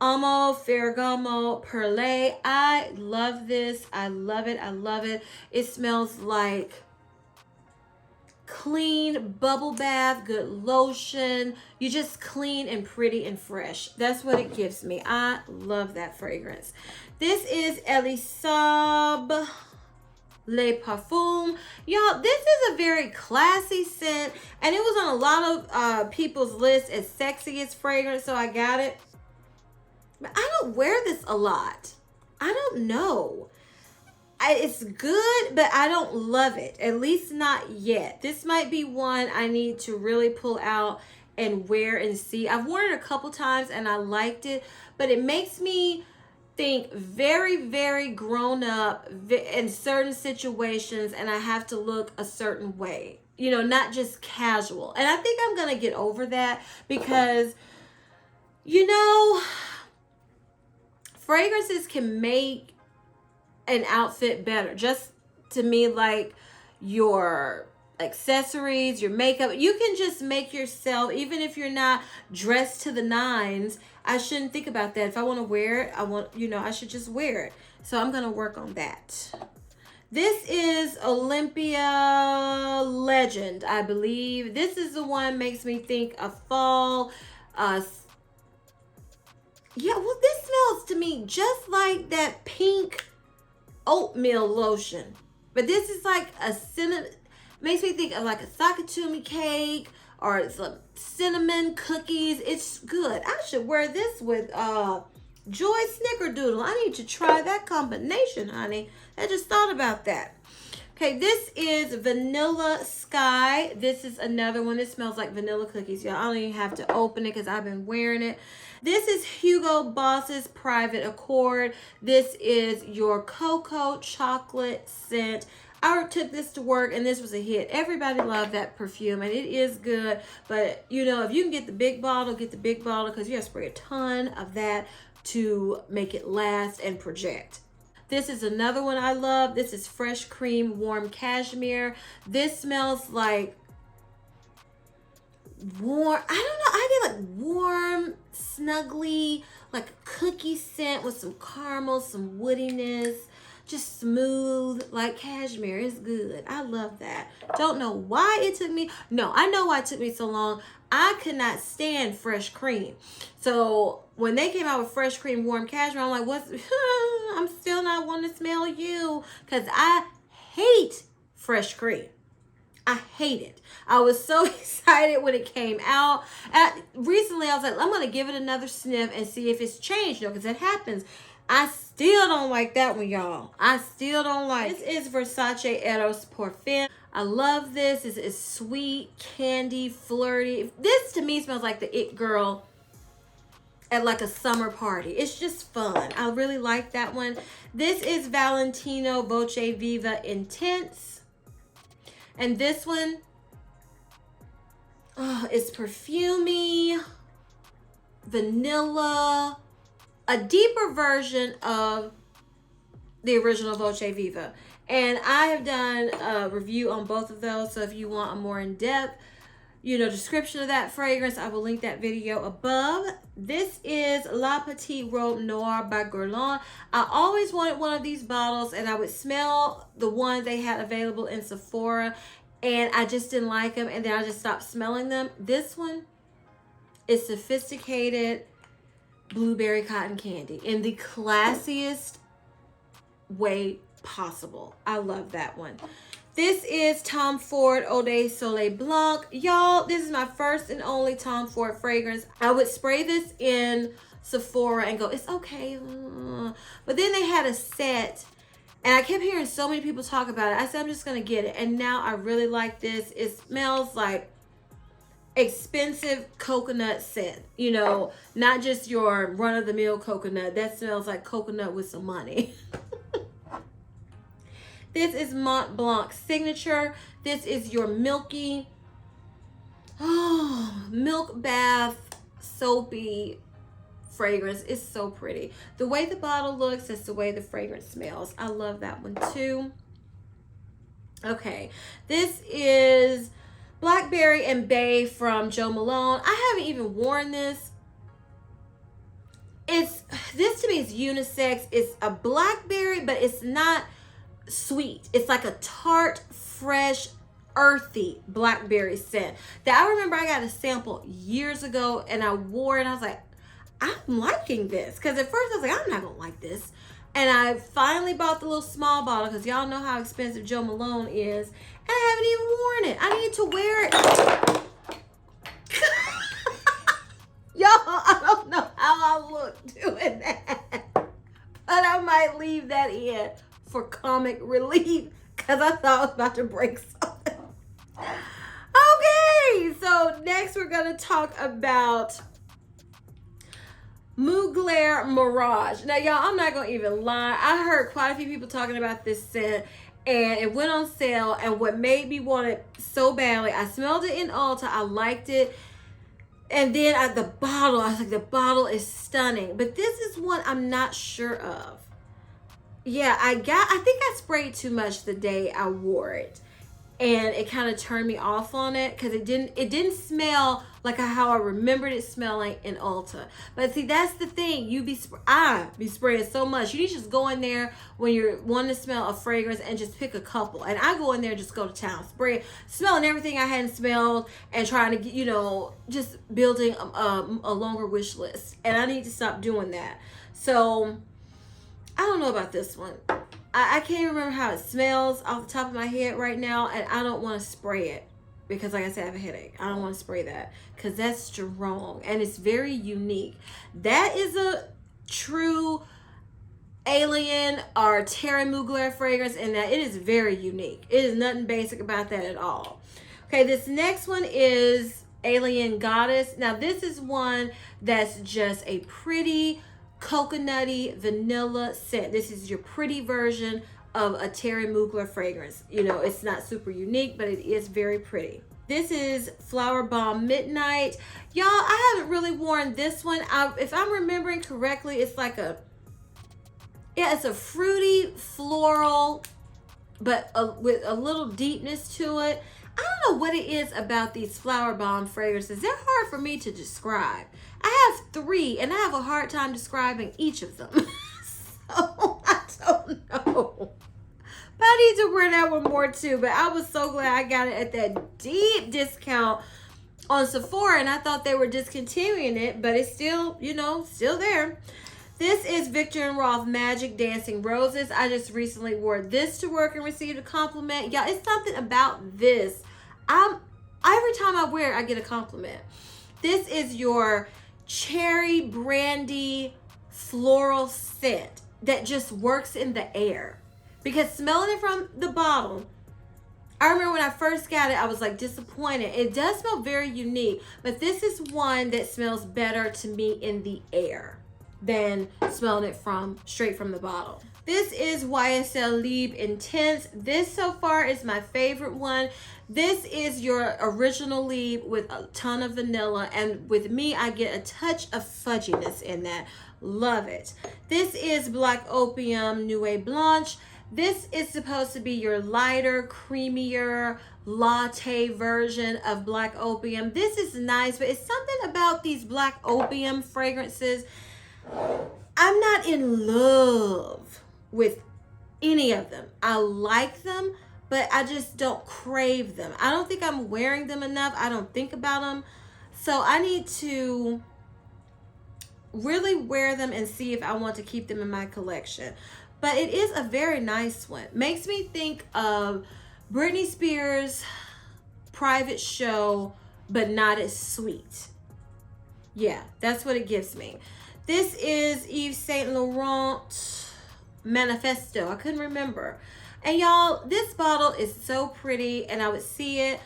Amo Ferragamo Perle. I love this. I love it. I love it. It smells like clean bubble bath, good lotion. You just clean and pretty and fresh. That's what it gives me. I love that fragrance. This is Elisab Le Parfum. Y'all, this is a very classy scent, and it was on a lot of people's list as sexiest fragrance, so I got it. But I don't wear this a lot. I don't know. It's good, but I don't love it, at least not yet. This might be one I need to really pull out and wear and see. I've worn it a couple times and I liked it, but it makes me think very, very grown up in certain situations, and I have to look a certain way, you know, not just casual. And I think I'm gonna get over that because, you know, fragrances can make an outfit better. Just to me, like your accessories, your makeup, you can just make yourself, even if you're not dressed to the nines. I shouldn't think about that. If I want to wear it, I should just wear it. So I'm going to work on that. This is Olympia Legend, I believe. This is the one makes me think of fall. Yeah, well, this smells to me just like that pink oatmeal lotion. But this is like a cinnamon, makes me think of like a sakatumi cake or some cinnamon cookies. It's good. I should wear this with Joy Snickerdoodle. I need to try that combination, honey. I just thought about that. Okay, this is Vanilla Sky. This is another one that smells like vanilla cookies. Y'all, I don't even have to open it because I've been wearing it. This is Hugo Boss's Private Accord. This is your cocoa chocolate scent. I took this to work and this was a hit. Everybody loved that perfume and it is good. But, you know, if you can get the big bottle, get the big bottle because you have to spray a ton of that to make it last and project. This is another one I love. This is Fresh Cream Warm Cashmere. This smells like warm, I don't know, I get like warm, snuggly, like a cookie scent with some caramel, some woodiness, just smooth like cashmere. It's good. I love that. Don't know why it took me, no, I know why it took me so long. I could not stand Fresh Cream. So when they came out with Fresh Cream Warm Cashmere, I'm like, what's, I'm still not wanting to smell you because I hate Fresh Cream. I hate it. I was so excited when it came out. Recently, I was like, I'm going to give it another sniff and see if it's changed, you know, because it happens. I still don't like that one, y'all. I still don't like it. This is Versace Eros Parfum. I love this. It's sweet, candy, flirty. This, to me, smells like the it girl at like a summer party. It's just fun. I really like that one. This is Valentino Voce Viva Intense. And this one, is perfumey, vanilla, a deeper version of the original Voce Viva. And I have done a review on both of those. So if you want a more in-depth, you know, description of that fragrance, I will link that video above. This is La Petite Robe Noire by Guerlain. I always wanted one of these bottles and I would smell the one they had available in Sephora and I just didn't like them and then I just stopped smelling them. This one is sophisticated blueberry cotton candy in the classiest way possible. I love that one. This is Tom Ford Eau de Soleil Blanc. Y'all, this is my first and only Tom Ford fragrance. I would spray this in Sephora and go, it's okay. But then they had a set And I kept hearing so many people talk about it. I said, I'm just going to get it. And now I really like this. It smells like expensive coconut scent. You know, not just your run-of-the-mill coconut. That smells like coconut with some money. This is Mont Blanc Signature. This is your milky, milk bath, soapy fragrance. It's so pretty. The way the bottle looks is the way the fragrance smells. I love that one too. Okay, this is Blackberry and Bay from Jo Malone. I haven't even worn this. This to me is unisex. It's a blackberry, but it's not sweet. It's like a tart, fresh, earthy blackberry scent that I remember I got a sample years ago and I wore it and I was like, I'm liking this. Because at first I was like, I'm not gonna like this. And I finally bought the little small bottle because y'all know how expensive Jo Malone is. And I haven't even worn it. I need to wear it. Y'all, I don't know how I look doing that. But I might leave that in for comic relief because I thought I was about to break something. Okay, so next we're going to talk about Mugler Mirage. Now, y'all, I'm not going to even lie. I heard quite a few people talking about this scent, and it went on sale, and what made me want it so badly, I smelled it in Ulta. I liked it. And then at the bottle, I was like, the bottle is stunning. But this is one I'm not sure of. Yeah, I think I sprayed too much the day I wore it. And it kind of turned me off on it because it didn't smell like how I remembered it smelling in Ulta. But see, that's the thing. I be spraying so much. You need to just go in there when you're wanting to smell a fragrance and just pick a couple. And I go in there and just go to town, smelling everything I hadn't smelled and trying to get, just building a longer wish list. And I need to stop doing that. So I don't know about this one. I can't remember how it smells off the top of my head right now, and I don't want to spray it because, like I said, I have a headache. I don't want to spray that because that's strong and it's very unique. That is a true alien or Terry Mugler fragrance, and that it is very unique. It is nothing basic about that at all. Okay, this next one is Alien Goddess. Now, this is one that's just a pretty coconutty vanilla scent. This is your pretty version of a Terry Mugler fragrance. It's not super unique, but it is very pretty. This is Flower Bomb Midnight. Y'all, I haven't really worn this one. If I'm remembering correctly, it's like it's a fruity floral, but with a little deepness to it. I don't know what it is about these Flower Bomb fragrances. They're hard for me to describe. I have 3, and I have a hard time describing each of them. So, I don't know. But I need to wear that one more, too. But I was so glad I got it at that deep discount on Sephora, and I thought they were discontinuing it, but it's still, still there. This is Victor and Rolf Magic Dancing Roses. I just recently wore this to work and received a compliment. Y'all, it's something about this. Every time I wear it, I get a compliment. This is your cherry brandy floral scent that just works in the air. Because smelling it from the bottle, I remember when I first got it, I was like disappointed. It does smell very unique, but this is one that smells better to me in the air than smelling it straight from the bottle. This is YSL Libre Intense. This so far is my favorite one. This is your original Libre with a ton of vanilla, and with me, I get a touch of fudginess in that. Love it. This is Black Opium Nuit Blanche. This is supposed to be your lighter, creamier, latte version of Black Opium. This is nice, but it's something about these Black Opium fragrances. I'm not in love with any of them. I like them, but I just don't crave them. I don't think I'm wearing them enough. I don't think about them. So I need to really wear them and see if I want to keep them in my collection. But it is a very nice one. Makes me think of Britney Spears' Private Show, but not as sweet. Yeah, that's what it gives me. This is Yves Saint Laurent Manifesto. I couldn't remember. And y'all, this bottle is so pretty, and I would see it,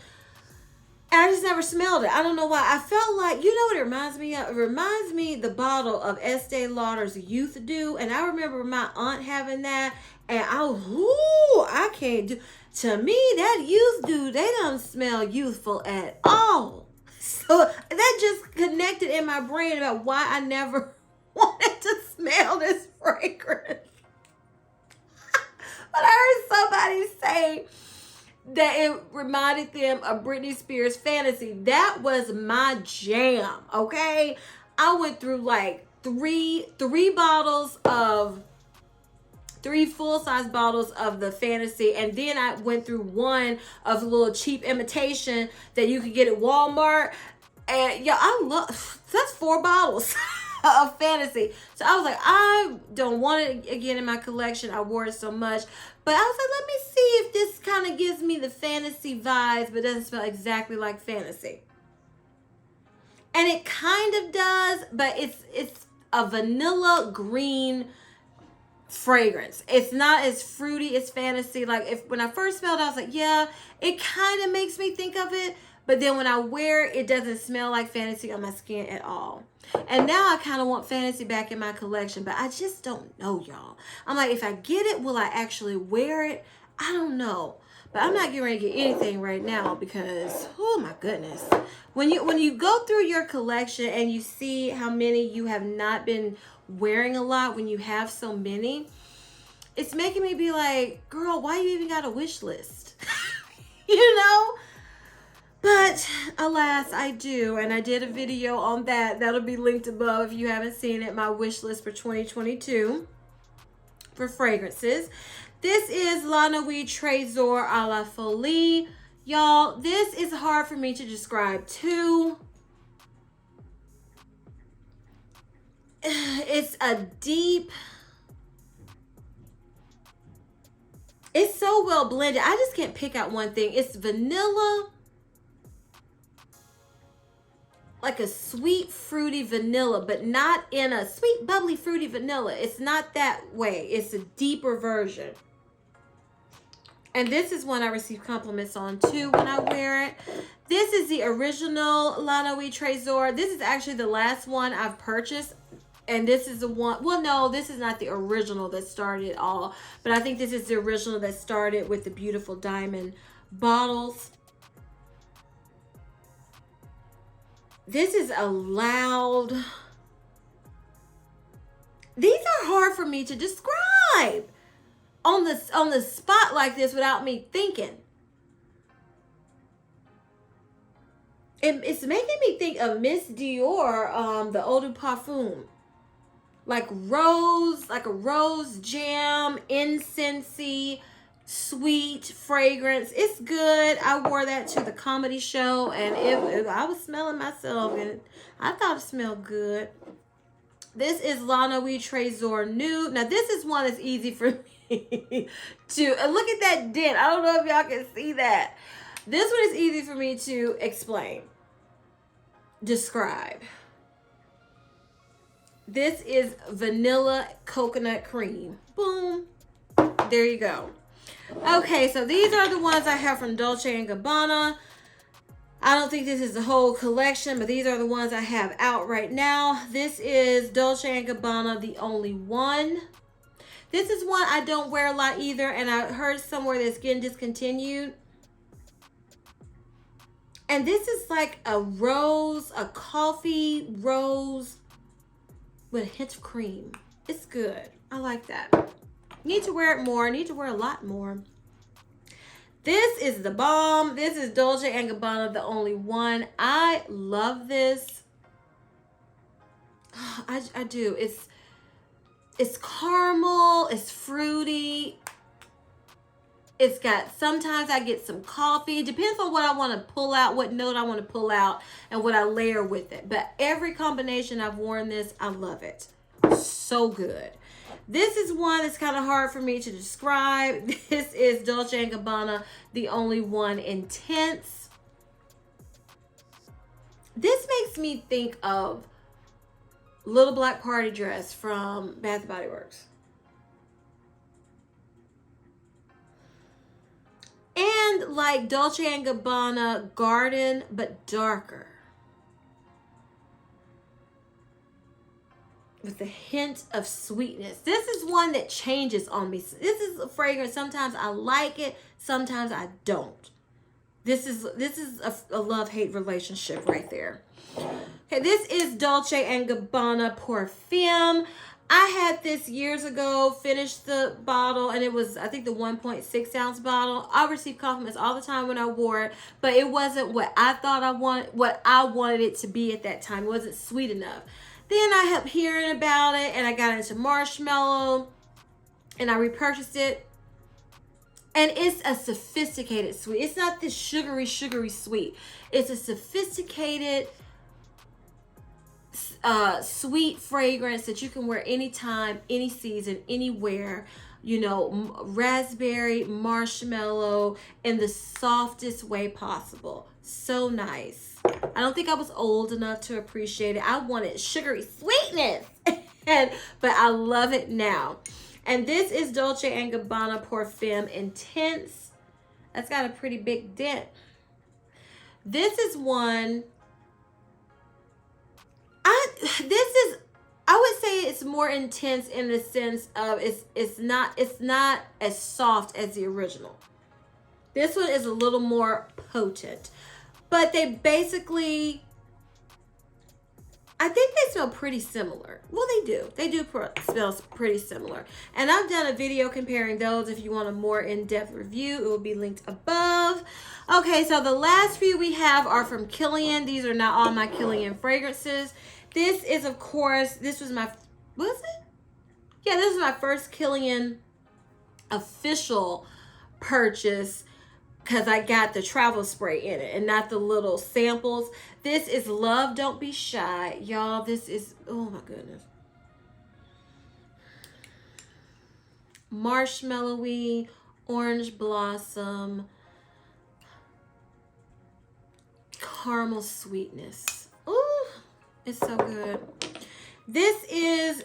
and I just never smelled it. I don't know why. I felt like, you know what it reminds me of? It reminds me the bottle of Estee Lauder's Youth Dew. And I remember my aunt having that. And I was, ooh, I can't do. To me, that Youth Dew, they don't smell youthful at all. So that just connected in my brain about why I never wanted to smell this fragrance. But I heard somebody say that it reminded them of Britney Spears' Fantasy. That was my jam, okay? I went through like three full-size bottles of the Fantasy, and then I went through one of the little cheap imitation that you could get at Walmart. And yeah, I love, that's 4 bottles of Fantasy. So I was like, I don't want it again in my collection. I wore it so much. But I was like, let me see if this kind of gives me the Fantasy vibes, but doesn't smell exactly like Fantasy. And it kind of does, but it's a vanilla green fragrance. It's not as fruity as Fantasy. Like, when I first smelled it, I was like, yeah, it kind of makes me think of it. But then when I wear it, it doesn't smell like Fantasy on my skin at all. And now I kind of want Fantasy back in my collection, but I just don't know, y'all. I'm like, if I get it, will I actually wear it? I don't know. But I'm not getting ready to get anything right now because, oh my goodness. When you go through your collection and you see how many you have not been wearing a lot, when you have so many, it's making me be like, girl, why you even got a wish list? You know? But alas, I do, and I did a video on that. That'll be linked above if you haven't seen it, my wish list for 2022 for fragrances. This is La Nuit Trésor à la Folie. Y'all, this is hard for me to describe too. It's a deep, it's so well blended. I just can't pick out one thing. It's vanilla, like a sweet fruity vanilla, but not in a sweet bubbly fruity vanilla. It's not that way. It's a deeper version. And this is one I receive compliments on too when I wear it. This is the original La Nuit Trésor. This is actually the last one I've purchased. And this is the one, well, no, this is not the original that started it all. But I think this is the original that started with the beautiful diamond bottles. This is a loud, these are hard for me to describe on the spot like this without me thinking. It's making me think of Miss Dior, the Eau de Parfum. Like a rose jam, incensey, sweet fragrance. It's good. I wore that to the comedy show, and I was smelling myself, and I thought it smelled good. This is La Nuit Trésor Nude. Now, this is one that's easy for me to, look at that dent. I don't know if y'all can see that. This one is easy for me to explain, describe. This is vanilla coconut cream. Boom. There you go. Okay, so these are the ones I have from Dolce & Gabbana. I don't think this is the whole collection, but these are the ones I have out right now. This is Dolce & Gabbana, The Only One. This is one I don't wear a lot either, and I heard somewhere that's getting discontinued. And this is like a rose, a coffee rose with a hint of cream. It's good. I like that. Need to wear it more. Need to wear a lot more. This is the bomb. This is Dolce & Gabbana, The Only One. I love this. I do. It's caramel. It's fruity. It's got, sometimes I get some coffee. It depends on what I want to pull out, what note I want to pull out, and what I layer with it. But every combination I've worn this, I love it. So good. This is one that's kind of hard for me to describe. This is Dolce & Gabbana, The Only One Intense. This makes me think of Little Black Party Dress from Bath & Body Works. blend like Dolce & Gabbana Garden, but darker. With a hint of sweetness. This is one that changes on me. This is a fragrance. Sometimes I like it, sometimes I don't. This is a love-hate relationship right there. Okay, this is Dolce & Gabbana Perfume. I had this years ago, finished the bottle, and it was, I think, the 1.6 ounce bottle. I received compliments all the time when I wore it, but it wasn't what I thought what I wanted it to be at that time. It wasn't sweet enough. Then I kept hearing about it, and I got into Marshmallow, and I repurchased it. And it's a sophisticated sweet. It's not this sugary sweet. It's a sophisticated sweet fragrance that you can wear anytime, any season, anywhere. You know, raspberry, marshmallow, in the softest way possible. So nice. I don't think I was old enough to appreciate it. I wanted sugary sweetness, but I love it now. And this is Dolce & Gabbana Perfume Intense. That's got a pretty big dent. This is one. I would say it's more intense in the sense of it's not as soft as the original. This one is a little more potent. But they basically, I think they smell pretty similar. Well, they do. They do smell pretty similar. And I've done a video comparing those. If you want a more in-depth review, it will be linked above. Okay, so the last few we have are from Kilian. These are not all my Kilian fragrances. This is, of course, this was my, was it? Yeah, this is my first Kilian official purchase, because I got the travel spray in it and not the little samples. This is Love Don't Be Shy. Y'all, this is, oh my goodness. Marshmallowy, orange blossom, caramel sweetness. Ooh, it's so good. This is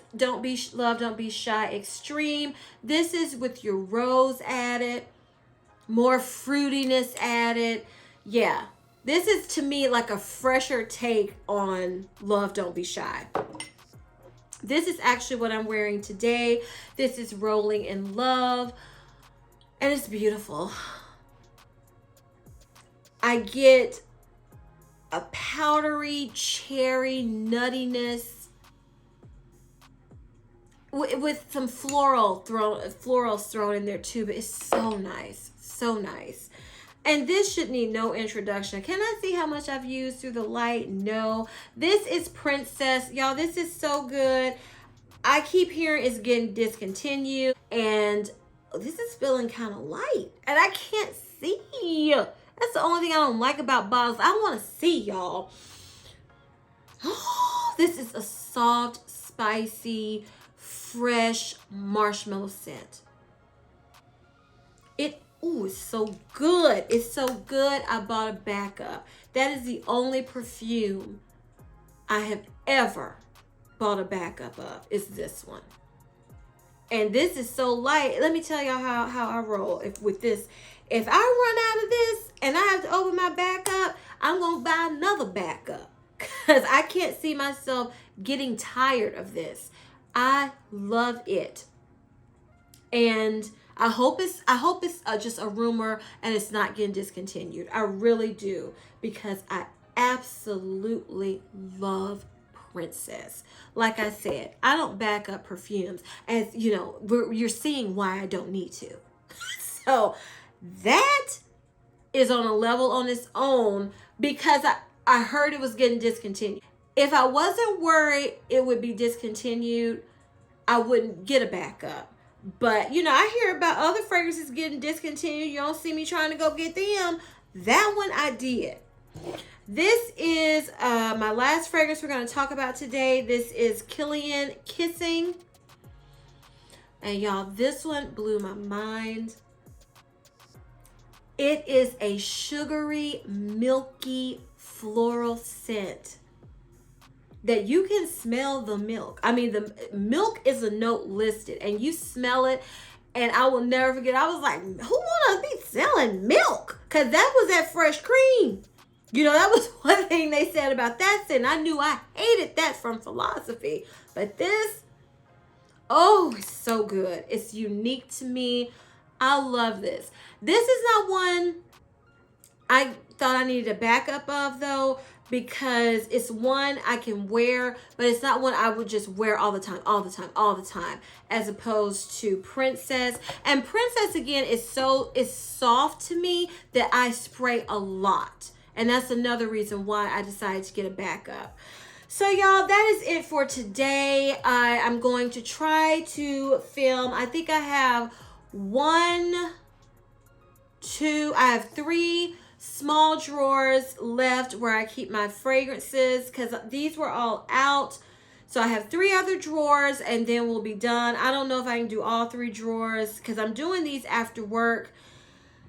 Love Don't Be Shy Extreme. This is with your rose added. More fruitiness added. Yeah, this is to me like a fresher take on Love Don't Be Shy. This is actually what I'm wearing today. This is Rolling in Love, and it's beautiful. I get a powdery cherry nuttiness with some florals thrown in there too, but it's so nice. So nice. And this should need no introduction. Can I see how much I've used through the light? No. This is Princess. Y'all, this is so good. I keep hearing it's getting discontinued, and this is feeling kind of light, and I can't see. That's the only thing I don't like about bottles. I want to see, y'all. Oh, this is a soft, spicy, fresh marshmallow scent. Ooh, it's so good. It's so good. I bought a backup. That is the only perfume I have ever bought a backup of, is this one. And this is so light. Let me tell y'all how I roll with this. If I run out of this and I have to open my backup, I'm going to buy another backup, because I can't see myself getting tired of this. I love it. And I hope it's just a rumor and it's not getting discontinued. I really do, because I absolutely love Princess. Like I said, I don't back up perfumes, as you know, you're seeing why I don't need to. So that is on a level on its own, because I heard it was getting discontinued. If I wasn't worried it would be discontinued, I wouldn't get a backup. But, you know, I hear about other fragrances getting discontinued. You don't see me trying to go get them. That one I did. This is my last fragrance we're going to talk about today. This is Kilian Kissing. And y'all, this one blew my mind. It is a sugary, milky, floral scent that you can smell the milk. I mean, the milk is a note listed, and you smell it, and I will never forget. I was like, who want to be selling milk? Because that was that fresh cream. You know, that was one thing they said about that scent. I knew I hated that from Philosophy. But this, oh, it's so good. It's unique to me. I love this. This is not one I thought I needed a backup of, though, because it's one I can wear, but it's not one I would just wear all the time, as opposed to Princess. And Princess, again, is soft to me that I spray a lot. And that's another reason why I decided to get a backup. So, y'all, that is it for today. I'm going to try to film. I think I have I have 3 small drawers left where I keep my fragrances, because these were all out. So I have 3 other drawers, and then we'll be done. I don't know if I can do all 3 drawers because I'm doing these after work.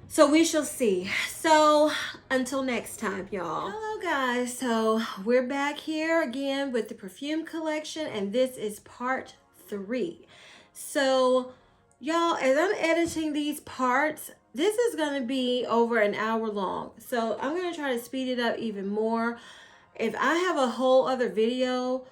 So we shall see. So until next time, y'all. Hello, guys. So we're back here again with the perfume collection, and this is part 3. So y'all, as I'm editing these parts, this is going to be over an hour long. So I'm going to try to speed it up even more. If I have a whole other video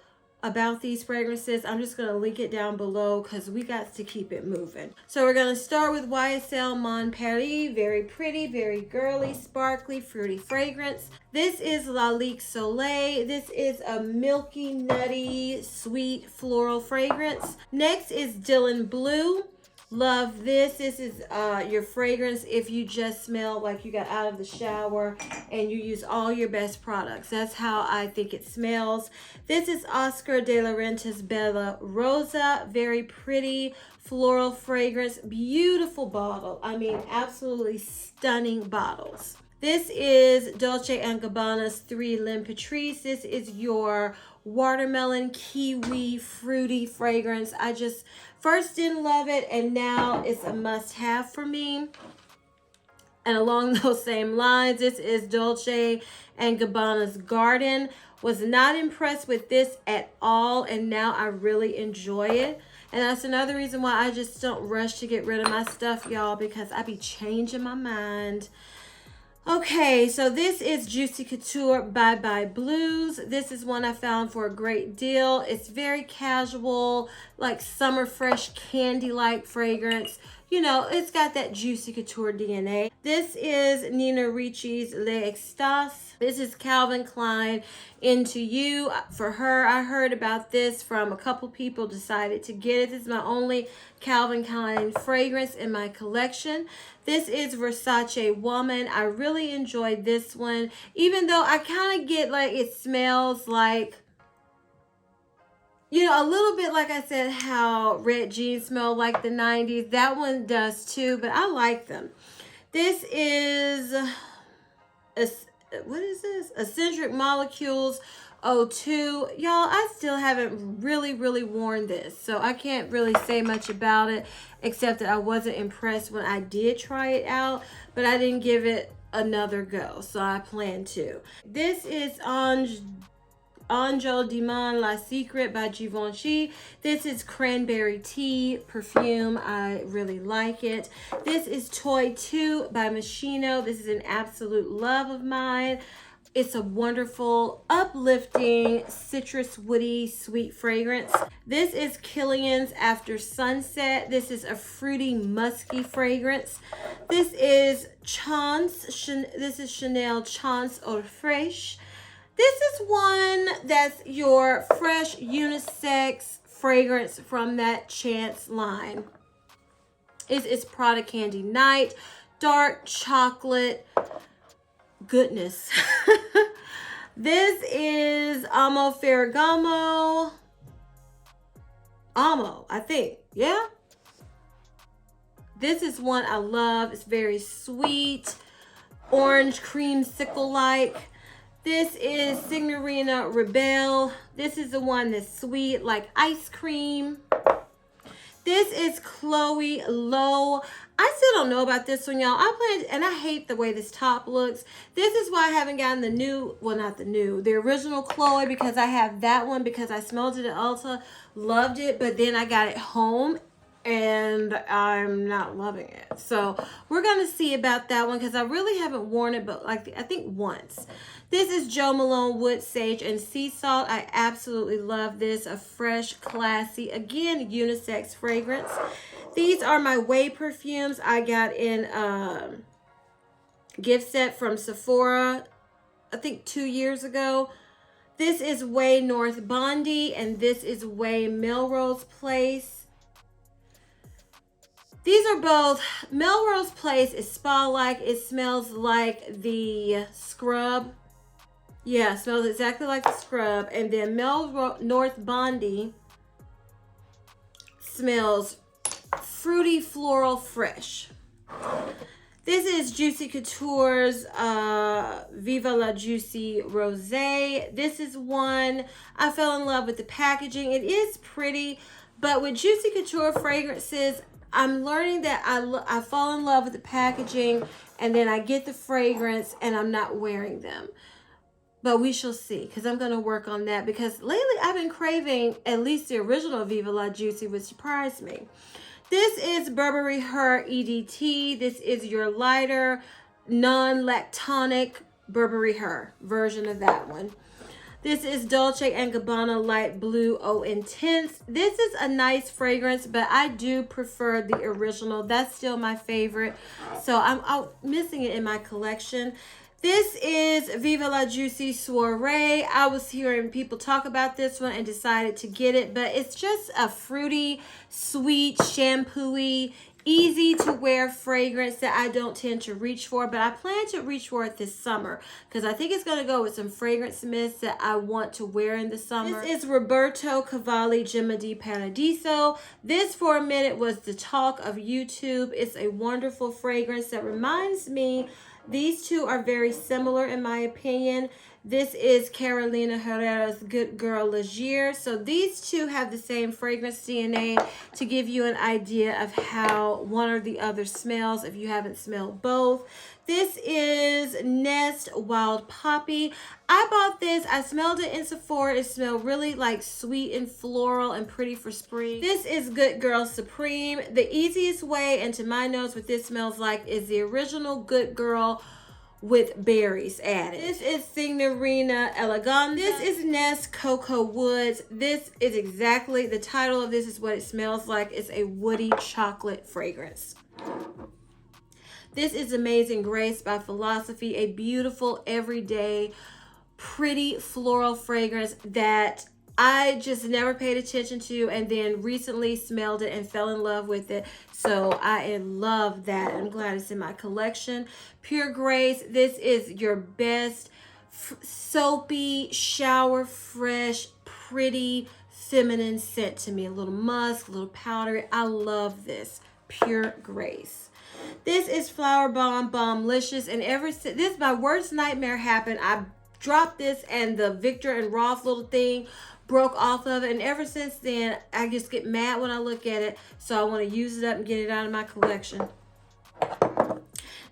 about these fragrances, I'm just going to link it down below because we got to keep it moving. So we're going to start with YSL Mon Paris. Very pretty, very girly, sparkly, fruity fragrance. This is Lalique Soleil. This is a milky, nutty, sweet floral fragrance. Next is Dylan Blue. Love this. This is your fragrance if you just smell like you got out of the shower and you use all your best products. That's how I think it smells. This is Oscar de la Renta's Bella Rosa. Very pretty floral fragrance. Beautiful bottle. I mean, absolutely stunning bottles. This is Dolce & Gabbana's 3 L'Impératrice. This is your watermelon, kiwi, fruity fragrance. I just first didn't love it, and now it's a must-have for me. And along those same lines, this is Dolce & Gabbana's Garden. Was not impressed with this at all, and now I really enjoy it. And that's another reason why I just don't rush to get rid of my stuff, y'all, because I be changing my mind. Okay, so this is Juicy Couture Bye Bye Blues. This is one I found for a great deal. It's very casual, like summer fresh candy-like fragrance. You know, it's got that Juicy Couture DNA. This is Nina Ricci's L'Extase. This is Calvin Klein Into You. For her, I heard about this from a couple people, decided to get it. This is my only Calvin Klein fragrance in my collection. This is Versace Woman. I really enjoyed this one, even though I kind of get like it smells like, you know, a little bit like I said how red jeans smell like the 90s. That one does too, but I like them. This is, what is this? Eccentric Molecules 02. Y'all, I still haven't really worn this, so I can't really say much about it, except that I wasn't impressed when I did try it out, but I didn't give it another go, so I plan to. This is Angel Diman La Secret by Givenchy. This is Cranberry Tea Perfume. I really like it. This is Toy 2 by Moschino. This is an absolute love of mine. It's a wonderful, uplifting, citrus, woody, sweet fragrance. This is Kilian's After Sunset. This is a fruity, musky fragrance. This is Chanel Chance Eau Fraîche. This is one that's your fresh unisex fragrance from that Chance line. It's Prada Candy Night, dark chocolate goodness. This is Amo Ferragamo. Amo, I think. Yeah. This is one I love. It's very sweet, orange creamsicle-like. This is Signorina Rebelle. This is the one that's sweet like ice cream. This is Chloe Lowe. I still don't know about this one, y'all. And I hate the way this top looks. This is why I haven't gotten the new, well, not the new, the original Chloe, because I have that one because I smelled it at Ulta, loved it, but then I got it home and I'm not loving it. So we're gonna see about that one because I really haven't worn it, but like I think once. This is Jo Malone Wood Sage and Sea Salt. I absolutely love this. A fresh, classy, again, unisex fragrance. These are my Way perfumes I got in gift set from Sephora, I think 2 years ago. This is Way North Bondi, and this is Way Melrose Place. These are both, Melrose Place is spa-like. It smells like the scrub. Yeah, smells exactly like the scrub. And then North Bondi smells fruity, floral, fresh. This is Juicy Couture's Viva La Juicy Rosé. This is one, I fell in love with the packaging. It is pretty, but with Juicy Couture fragrances, I'm learning that I fall in love with the packaging and then I get the fragrance and I'm not wearing them. But we shall see, because I'm going to work on that, because lately I've been craving at least the original Viva La Juicy, which surprised me. This is Burberry Her EDT. This is your lighter, non-lactonic Burberry Her version of that one. This is Dolce & Gabbana Light Blue Eau Intense. This is a nice fragrance, but I do prefer the original. That's still my favorite. So I'm missing it in my collection. This is Viva La Juicy Soiree. I was hearing people talk about this one and decided to get it, but it's just a fruity, sweet, shampoo-y, easy to wear fragrance that I don't tend to reach for, but I plan to reach for it this summer because I think it's going to go with some fragrance mists that I want to wear in the summer. This is Roberto Cavalli Gemma di Paradiso. This for a minute was the talk of YouTube. It's a wonderful fragrance that reminds me, these two are very similar in my opinion. This is Carolina Herrera's Good Girl Leger. So these two have the same fragrance DNA to give you an idea of how one or the other smells if you haven't smelled both. This is Nest Wild Poppy. I bought this. I smelled it in Sephora. It smelled really like sweet and floral and pretty for spring. This is Good Girl Supreme. The easiest way into my nose what this smells like is the original Good Girl with berries added. This is Signorina Elegante. This is Nest Cocoa Woods. This is exactly, the title of this is what it smells like. It's a woody chocolate fragrance. This is Amazing Grace by Philosophy, a beautiful, everyday, pretty floral fragrance that I just never paid attention to and then recently smelled it and fell in love with it. So I love that. I'm glad it's in my collection. Pure Grace. This is your best soapy, shower fresh, pretty, feminine scent to me. A little musk, a little powdery. I love this. Pure Grace. This is Flower Bomb Bomblicious, and ever since this, my worst nightmare happened. I dropped this and the Victor and Roth little thing broke off of it, and ever since then I just get mad when I look at it, so I want to use it up and get it out of my collection.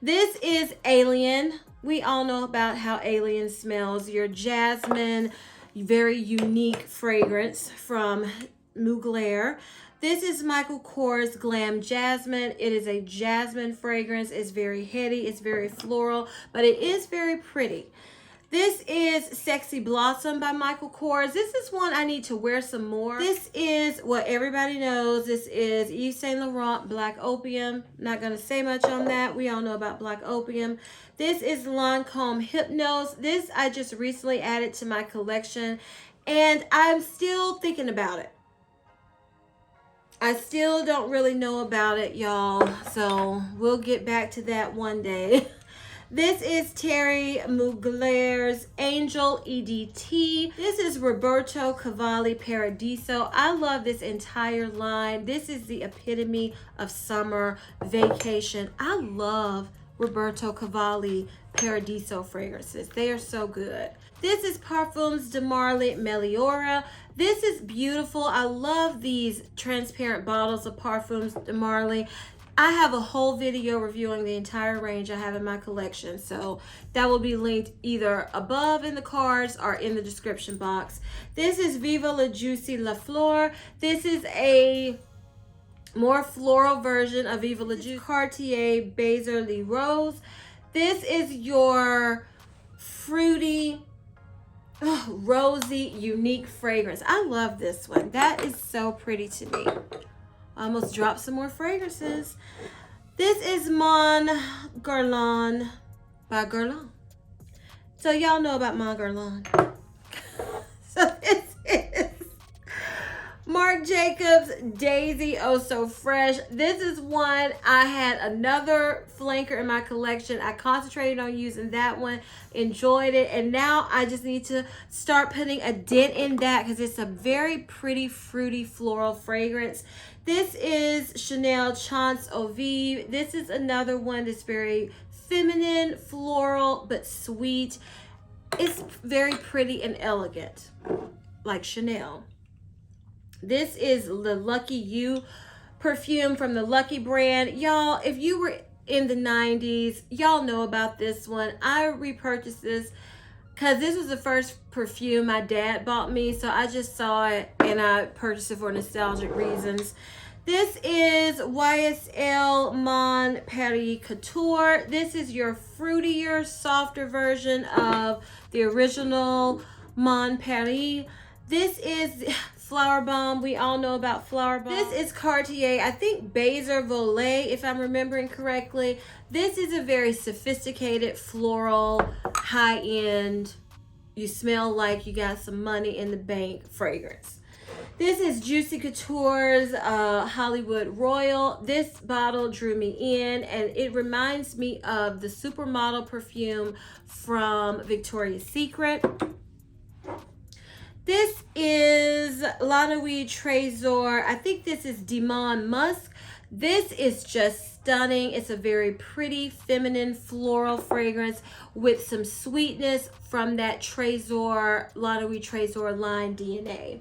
This is Alien. We all know about how Alien smells. Your jasmine, very unique fragrance from Mugler. This is Michael Kors Glam Jasmine. It is a jasmine fragrance. It's very heady. It's very floral, but it is very pretty. This is Sexy Blossom by Michael Kors. This is one I need to wear some more. This is what everybody knows. This is Yves Saint Laurent Black Opium. Not going to say much on that. We all know about Black Opium. This is Lancome Hypnose. This I just recently added to my collection, and I'm still thinking about it. I still don't really know about it, y'all. So we'll get back to that one day. This is Terry Mugler's Angel EDT. This is Roberto Cavalli Paradiso. I love this entire line. This is the epitome of summer vacation. I love Roberto Cavalli Paradiso fragrances. They are so good. This is Parfums de Marly Meliora. This is beautiful. I love these transparent bottles of Parfums de Marly. I have a whole video reviewing the entire range I have in my collection, so that will be linked either above in the cards or in the description box. This is Viva La Juicy La Flor. This is a more floral version of Viva La Juice Cartier Basil Le Rose. This is your fruity, rosy, unique fragrance. I love this one. That is so pretty to me. I almost dropped some more fragrances. This is Mon Guerlain by Guerlain. So y'all know about Mon Guerlain. So this is Marc Jacobs Daisy Oh So Fresh. This is one, I had another flanker in my collection. I concentrated on using that one, enjoyed it, and now I just need to start putting a dent in that because it's a very pretty, fruity, floral fragrance. This is Chanel Chance Au Vive. This is another one that's very feminine, floral, but sweet. It's very pretty and elegant, like Chanel. This is the Lucky You perfume from the Lucky brand. Y'all, if you were in the 90s, y'all know about this one. I repurchased this because this was the first perfume my dad bought me. So I just saw it and I purchased it for nostalgic reasons. This is YSL Mon Paris Couture. This is your fruitier, softer version of the original Mon Paris. This is Flower Bomb. We all know about Flower Bomb. This is Cartier, I think Basil Volet, if I'm remembering correctly. This is a very sophisticated, floral, high-end, you smell like you got some money in the bank fragrance. This is Juicy Couture's Hollywood Royal. This bottle drew me in, and it reminds me of the Supermodel perfume from Victoria's Secret. This is La Nuit Trésor. I think this is Demon Musk. This is just stunning. It's a very pretty, feminine, floral fragrance with some sweetness from that Trésor, La Nuit Trésor line DNA.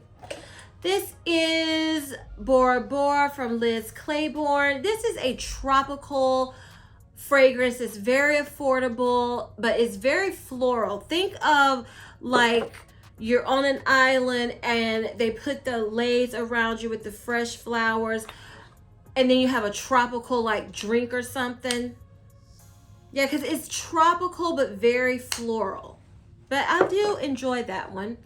This is Bora Bora from Liz Claiborne. This is a tropical fragrance. It's very affordable, but it's very floral. Think of like you're on an island and they put the leis around you with the fresh flowers, and then you have a tropical like drink or something. Yeah, because it's tropical but very floral. But I do enjoy that one.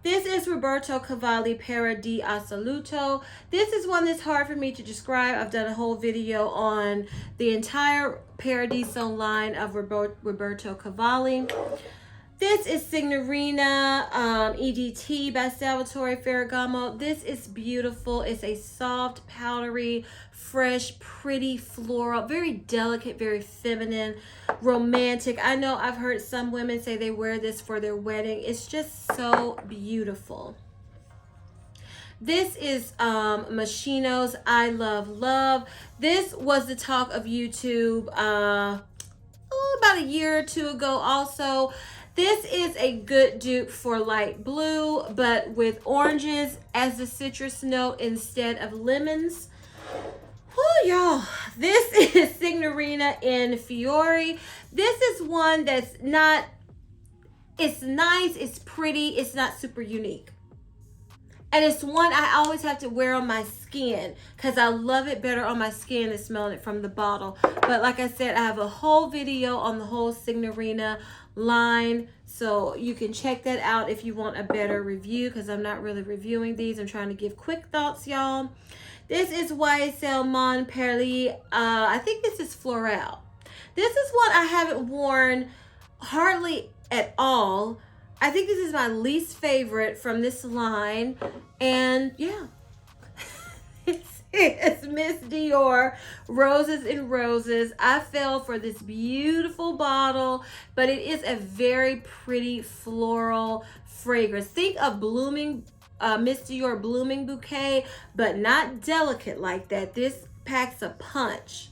This is Roberto Cavalli Para di Assoluto. This is one that's hard for me to describe. I've done a whole video on the entire Paradiso line of Roberto Cavalli. This is Signorina EDT by Salvatore Ferragamo. This is beautiful. It's a soft, powdery, fresh, pretty, floral, very delicate, very feminine, romantic. I know I've heard some women say they wear this for their wedding. It's just so beautiful. This is Moschino's I Love Love. This was the talk of YouTube about a year or two ago also. This is a good dupe for light blue, but with oranges as the citrus note instead of lemons. Oh, y'all. This is Signorina in Fiori. This is one that's not, it's nice, it's pretty, it's not super unique. And it's one I always have to wear on my skin because I love it better on my skin than smelling it from the bottle. But like I said, I have a whole video on the whole Signorina line, so you can check that out if you want a better review, because I'm not really reviewing these. I'm trying to give quick thoughts, y'all. This is YSL Mon Paris. I think this is Floral. This is one I haven't worn hardly at all. I think this is my least favorite from this line. And yeah, it's Miss Dior Roses and Roses. I fell for this beautiful bottle, but it is a very pretty floral fragrance. Think of blooming, Miss Dior Blooming Bouquet, but not delicate like that. This packs a punch.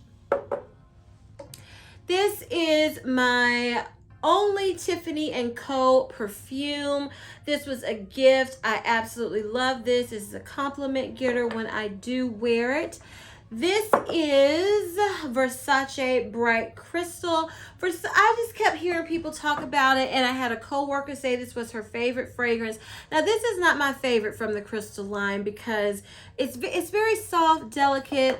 This is my only Tiffany & Co. perfume. This was a gift. I absolutely love this. This is a compliment getter when I do wear it. This is Versace Bright Crystal. I just kept hearing people talk about it, and I had a coworker say this was her favorite fragrance. Now, this is not my favorite from the Crystal line because it's very soft, delicate,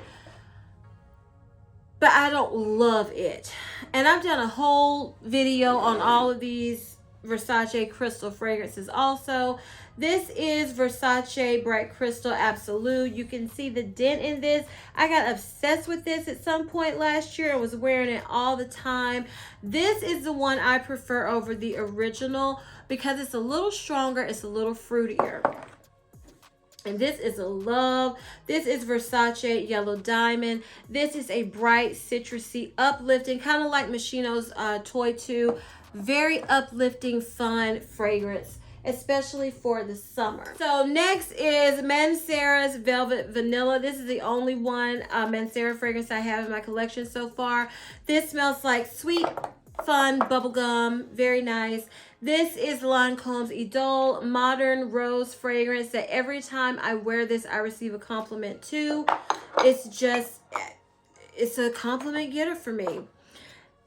but I don't love it. And I've done a whole video on all of these Versace Crystal fragrances also. This is Versace Bright Crystal Absolute. You can see the dent in this. I got obsessed with this at some point last year. I was wearing it all the time. This is the one I prefer over the original because it's a little stronger. It's a little fruitier. And this is a love. This is Versace Yellow Diamond. This is a bright, citrusy, uplifting, kind of like Moschino's Toy 2. Very uplifting, fun fragrance, especially for the summer. So next is Mancera's Velvet Vanilla. This is the only one Mancera fragrance I have in my collection so far. This smells like sweet, fun bubblegum. Very nice. This is Lancome's Idole Modern Rose fragrance that every time I wear this, I receive a compliment too. It's a compliment getter for me.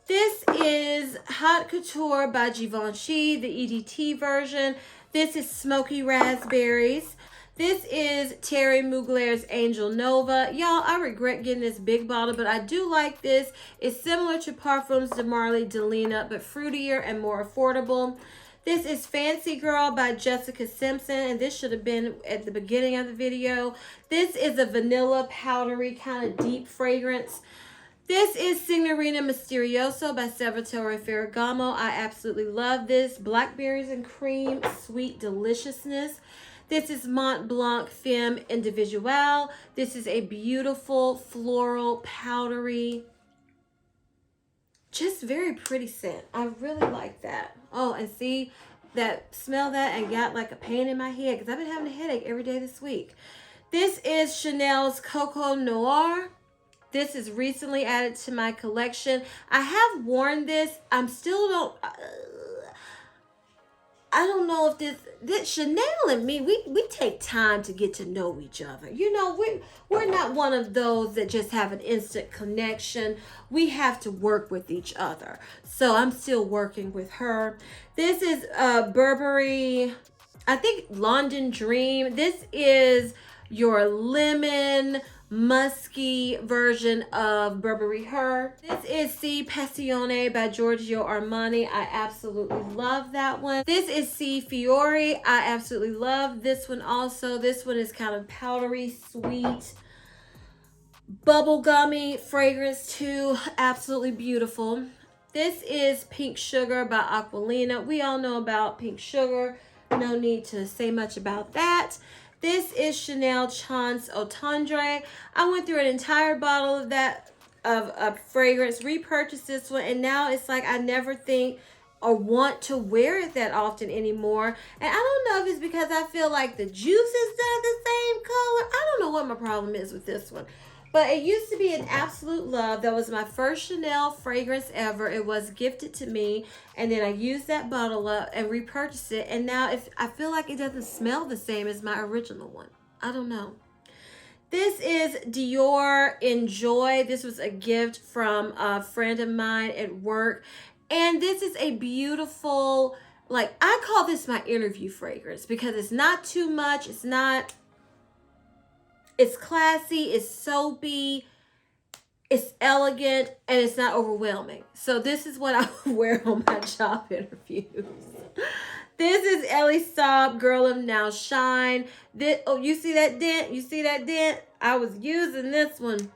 This is Haute Couture by Givenchy, the EDT version. This is Smoky Raspberries. This is Terry Mugler's Angel Nova. Y'all, I regret getting this big bottle, but I do like this. It's similar to Parfums de Marly Delina, but fruitier and more affordable. This is Fancy Girl by Jessica Simpson, and this should have been at the beginning of the video. This is a vanilla, powdery, kind of deep fragrance. This is Signorina Misterioso by Salvatore Ferragamo. I absolutely love this. Blackberries and cream, sweet deliciousness. This is Mont Blanc Femme Individuelle. This is a beautiful, floral, powdery, just very pretty scent. I really like that. Oh, and see that, smell that and got like a pain in my head because I've been having a headache every day this week. This is Chanel's Coco Noir. This is recently added to my collection. I have worn this. I don't know if this Chanel and me, we take time to get to know each other. You know, we're not one of those that just have an instant connection. We have to work with each other. So I'm still working with her. This is Burberry, I think London Dream. This is your lemon musky version of Burberry Her. This is C Passione by Giorgio Armani. I absolutely love that one. This is C Fiori. I absolutely love this one also. This one is kind of powdery, sweet, bubblegummy fragrance too. Absolutely beautiful. This is Pink Sugar by Aquilina. We all know about Pink Sugar. No need to say much about that. This is Chanel Chance Au Tendre. I went through an entire bottle of that, of a fragrance, repurchased this one, and now it's like I never think or want to wear it that often anymore. And I don't know if it's because I feel like the juice is not the same color. I don't know what my problem is with this one. But it used to be an absolute love. That was my first Chanel fragrance ever. It was gifted to me. And then I used that bottle up and repurchased it. And now I feel like it doesn't smell the same as my original one. I don't know. This is Dior Enjoy. This was a gift from a friend of mine at work. And this is a beautiful, like, I call this my interview fragrance because it's not too much. It's classy, it's soapy, it's elegant, and it's not overwhelming. So this is what I would wear on my job interviews. This is Ellie Saab, Girl of Now Shine. Oh, you see that dent? You see that dent? I was using this one.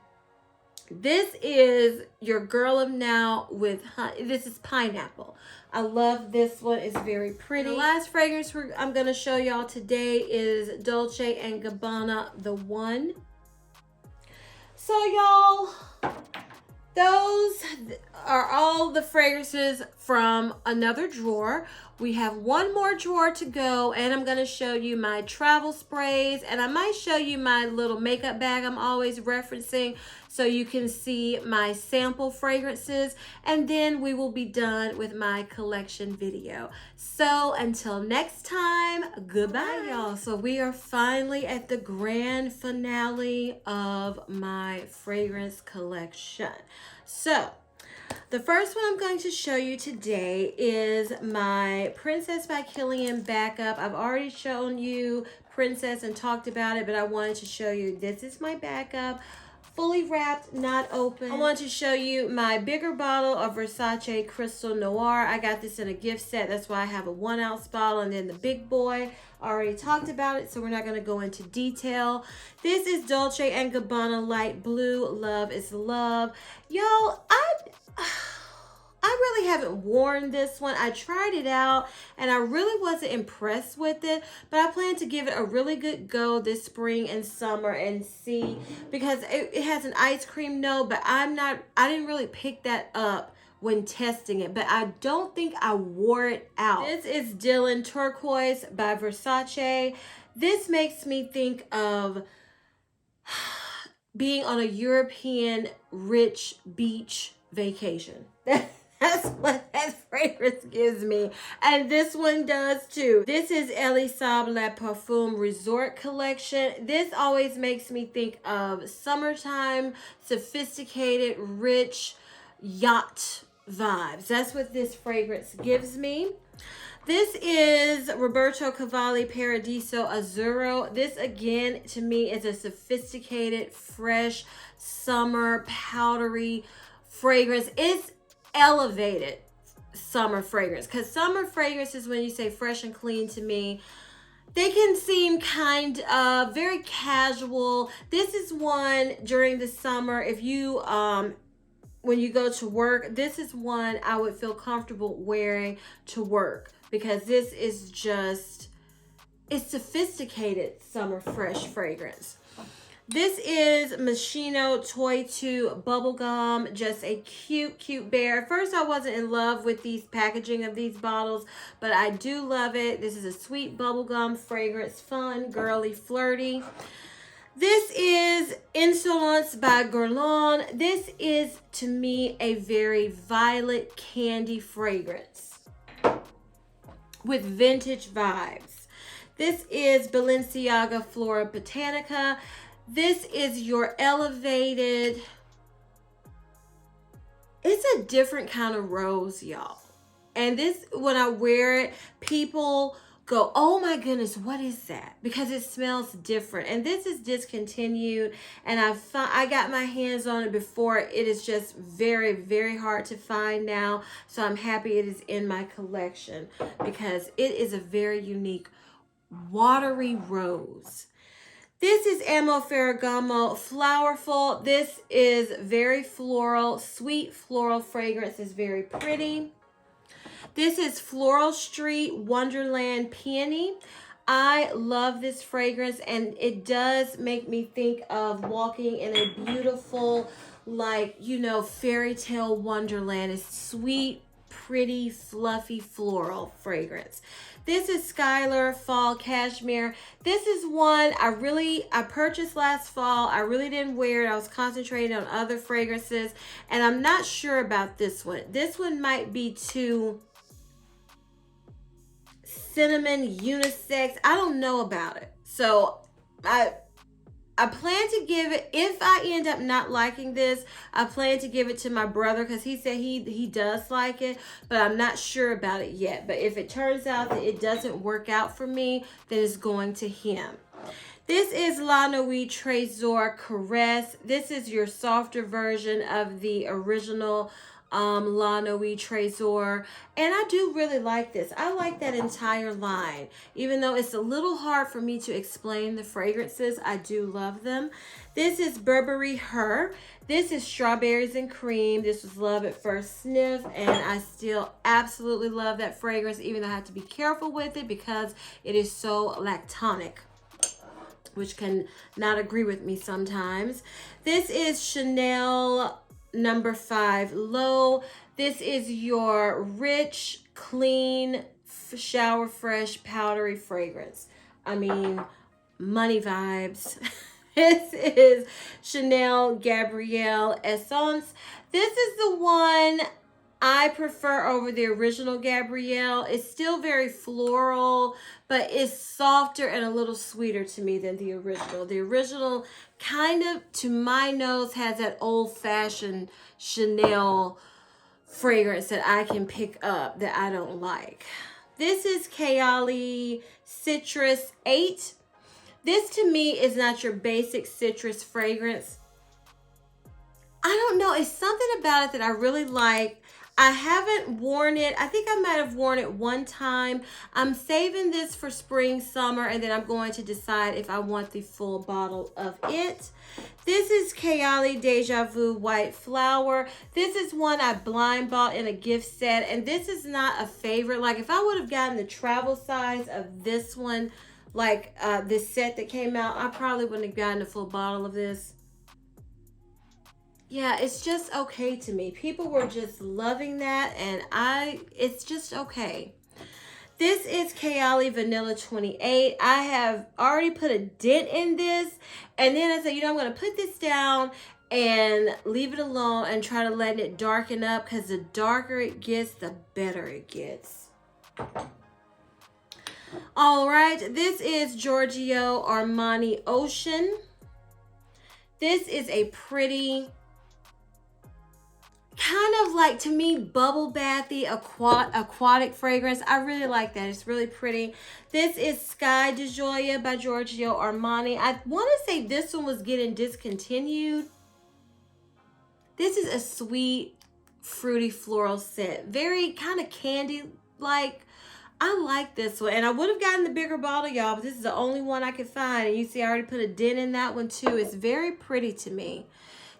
This is your Girl of Now with honey. This is pineapple. I love this one. It's very pretty. The last fragrance I'm going to show y'all today is Dolce & Gabbana The One. So y'all, those are all the fragrances from another drawer. We have one more drawer to go, and I'm going to show you my travel sprays, and I might show you my little makeup bag I'm always referencing so you can see my sample fragrances, and then we will be done with my collection video. So until next time, goodbye, y'all. So we are finally at the grand finale of my fragrance collection. So the first one I'm going to show you today is my Princess by Kilian backup. I've already shown you Princess and talked about it, but I wanted to show you this is my backup. Fully wrapped, not open. I want to show you my bigger bottle of Versace Crystal Noir. I got this in a gift set. That's why I have a 1 ounce bottle. And then the big boy, I already talked about it, so we're not going to go into detail. This is Dolce & Gabbana Light Blue. Love is Love. Y'all, I really haven't worn this one. I tried it out and I really wasn't impressed with it, but I plan to give it a really good go this spring and summer and see, because it has an ice cream note, but I didn't really pick that up when testing it, but I don't think I wore it out. This is Dylan Turquoise by Versace. This makes me think of being on a European rich beach vacation. That's what that fragrance gives me. And this one does too. This is Elisab La Perfume Resort Collection. This always makes me think of summertime, sophisticated, rich yacht vibes. That's what this fragrance gives me. This is Roberto Cavalli Paradiso Azzurro. This again to me is a sophisticated, fresh, summer, powdery fragrance. It's elevated summer fragrance, because summer fragrances, when you say fresh and clean, to me they can seem kind of very casual. This is one during the summer, if you when you go to work, this is one I would feel comfortable wearing to work, because this is just, it's sophisticated summer fresh fragrance. This is Machino Toy 2 Bubblegum, just a cute bear. At first I wasn't in love with these packaging of these bottles, but I do love it. This is a sweet bubblegum fragrance, fun, girly, flirty. This is Insolence by Guerlain. This is, to me, a very violet candy fragrance with vintage vibes. This is Balenciaga Flora Botanica. This is your elevated, it's a different kind of rose, y'all. And this, when I wear it, people go, oh my goodness, what is that? Because it smells different. And this is discontinued, and I got my hands on it before. It is just very hard to find now. So I'm happy it is in my collection, because it is a very unique watery rose. This is Amo Ferragamo Flowerful. This is very floral, sweet floral fragrance. Is very pretty. This is Floral Street Wonderland Peony. I love this fragrance, and it does make me think of walking in a beautiful, like, you know, fairy tale wonderland. It's sweet, pretty, fluffy floral fragrance. This is Skylar Fall Cashmere. This is one I purchased last fall. I really didn't wear it. I was concentrating on other fragrances, and I'm not sure about this one. This one might be too cinnamon, unisex. I don't know about it. So I plan to give it, if I end up not liking this, I plan to give it to my brother, because he said he does like it, but I'm not sure about it yet. But if it turns out that it doesn't work out for me, then it's going to him. This is La Nuit Trésor Caresse. This is your softer version of the original La Nuit Trésor, and I do really like this. I like that entire line, even though it's a little hard for me to explain the fragrances. I do love them. This is Burberry Her. This is Strawberries and Cream. This was Love at First Sniff, and I still absolutely love that fragrance, even though I have to be careful with it because it is so lactonic, which can not agree with me sometimes. This is Chanel No. 5 Low. This is your rich, clean, shower fresh powdery fragrance. I mean, money vibes. This is Chanel Gabrielle Essence. This is the one I prefer over the original Gabrielle. It's still very floral, but it's softer and a little sweeter to me than the original. The original kind of, to my nose, has that old-fashioned Chanel fragrance that I can pick up that I don't like. This is Kayali Citrus 8. This to me is not your basic citrus fragrance. I don't know, it's something about it that I really like. I haven't worn it. I think I might have worn it one time. I'm saving this for spring, summer, and then I'm going to decide if I want the full bottle of it. This is Kayali Deja Vu White Flower. This is one I blind bought in a gift set, and this is not a favorite. Like, if I would have gotten the travel size of this one, like this set that came out, I probably wouldn't have gotten a full bottle of this. Yeah, it's just okay to me. People were just loving that, and it's just okay. This is Kayali Vanilla 28. I have already put a dent in this, and then I said, you know, I'm going to put this down and leave it alone and try to let it darken up, because the darker it gets, the better it gets. All right, this is Giorgio Armani Ocean. This is a pretty, kind of like, to me, bubble bathy aquatic fragrance. I really like that. It's really pretty. This is Sky de Joya by Giorgio Armani. I want to say this one was getting discontinued. This is a sweet, fruity floral scent. Very kind of candy-like. I like this one. And I would have gotten the bigger bottle, y'all, but this is the only one I could find. And you see I already put a dent in that one too. It's very pretty to me.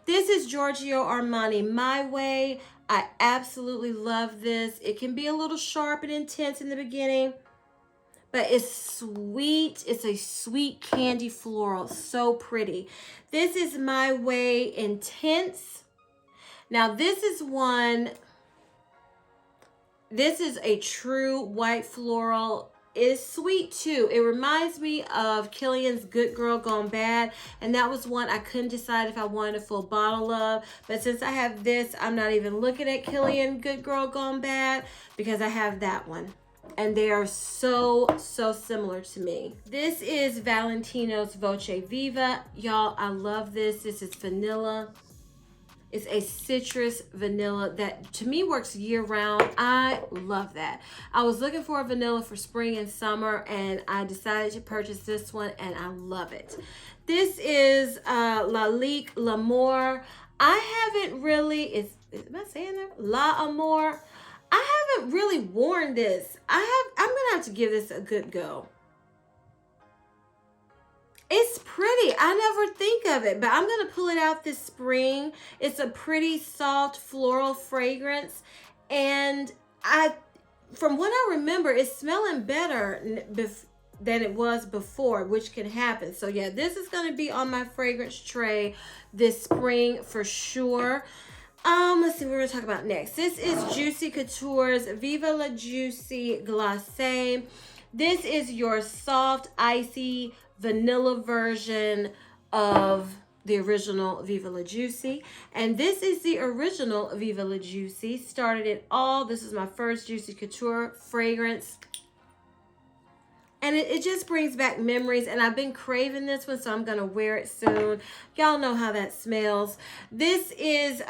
This is Giorgio Armani My Way. I absolutely love this. It can be a little sharp and intense in the beginning, but it's sweet. It's a sweet candy floral. So pretty. This is My Way Intense. Now this is one, this is a true white floral. It's sweet too. It reminds me of Kilian's Good Girl Gone Bad, and that was one I couldn't decide if I wanted a full bottle of. But since I have this, I'm not even looking at Kilian Good Girl Gone Bad, because I have that one. And they are so similar to me. This is Valentino's Voce Viva. Y'all, I love this. This is vanilla. It's a citrus vanilla that to me works year round. I love that. I was looking for a vanilla for spring and summer, and I decided to purchase this one, and I love it. This is Lalique L'Amour. I haven't really, am I saying that? L'Amour. I haven't really worn this. I'm gonna have to give this a good go. It's pretty. I never think of it, but I'm going to pull it out this spring. It's a pretty soft floral fragrance, and from what I remember, it's smelling better than it was before, which can happen. So yeah, this is going to be on my fragrance tray this spring for sure. Let's see what we're going to talk about next. This is Juicy Couture's Viva La Juicy Glacé. This is your soft, icy vanilla version of the original Viva La Juicy, and this is the original Viva La Juicy. Started it all. This is my first Juicy Couture fragrance, and it just brings back memories, and I've been craving this one, so I'm gonna wear it soon. Y'all know how that smells. This is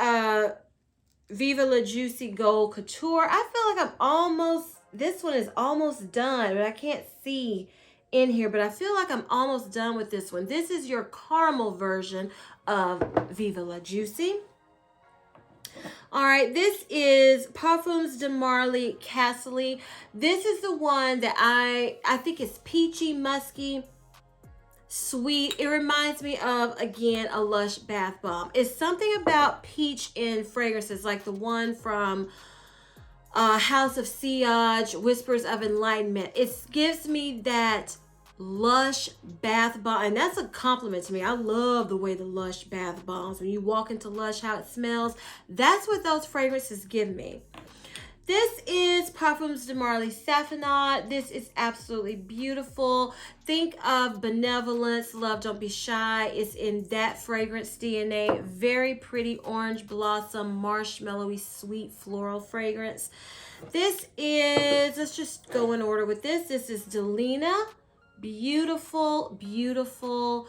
Viva La Juicy Gold Couture. I feel like this one is almost done, but I can't see in here, but I feel like I'm almost done with this one. This is your caramel version of Viva La Juicy. All right, this is Parfums de Marly Castle. This is the one that I think is peachy, musky, sweet. It reminds me of, again, a Lush bath bomb. It's something about peach in fragrances, like the one from House of Sillage, Whispers of Enlightenment. It gives me that Lush bath bomb, and that's a compliment to me. I love the way the Lush bath bombs, when you walk into Lush, how it smells. That's what those fragrances give me. This is Parfums de Marly Saffronade. This is absolutely beautiful. Think of benevolence, love, don't be shy. It's in that fragrance DNA. Very pretty orange blossom, marshmallowy, sweet floral fragrance. This is, let's just go in order with this. This is Delina. Beautiful, beautiful.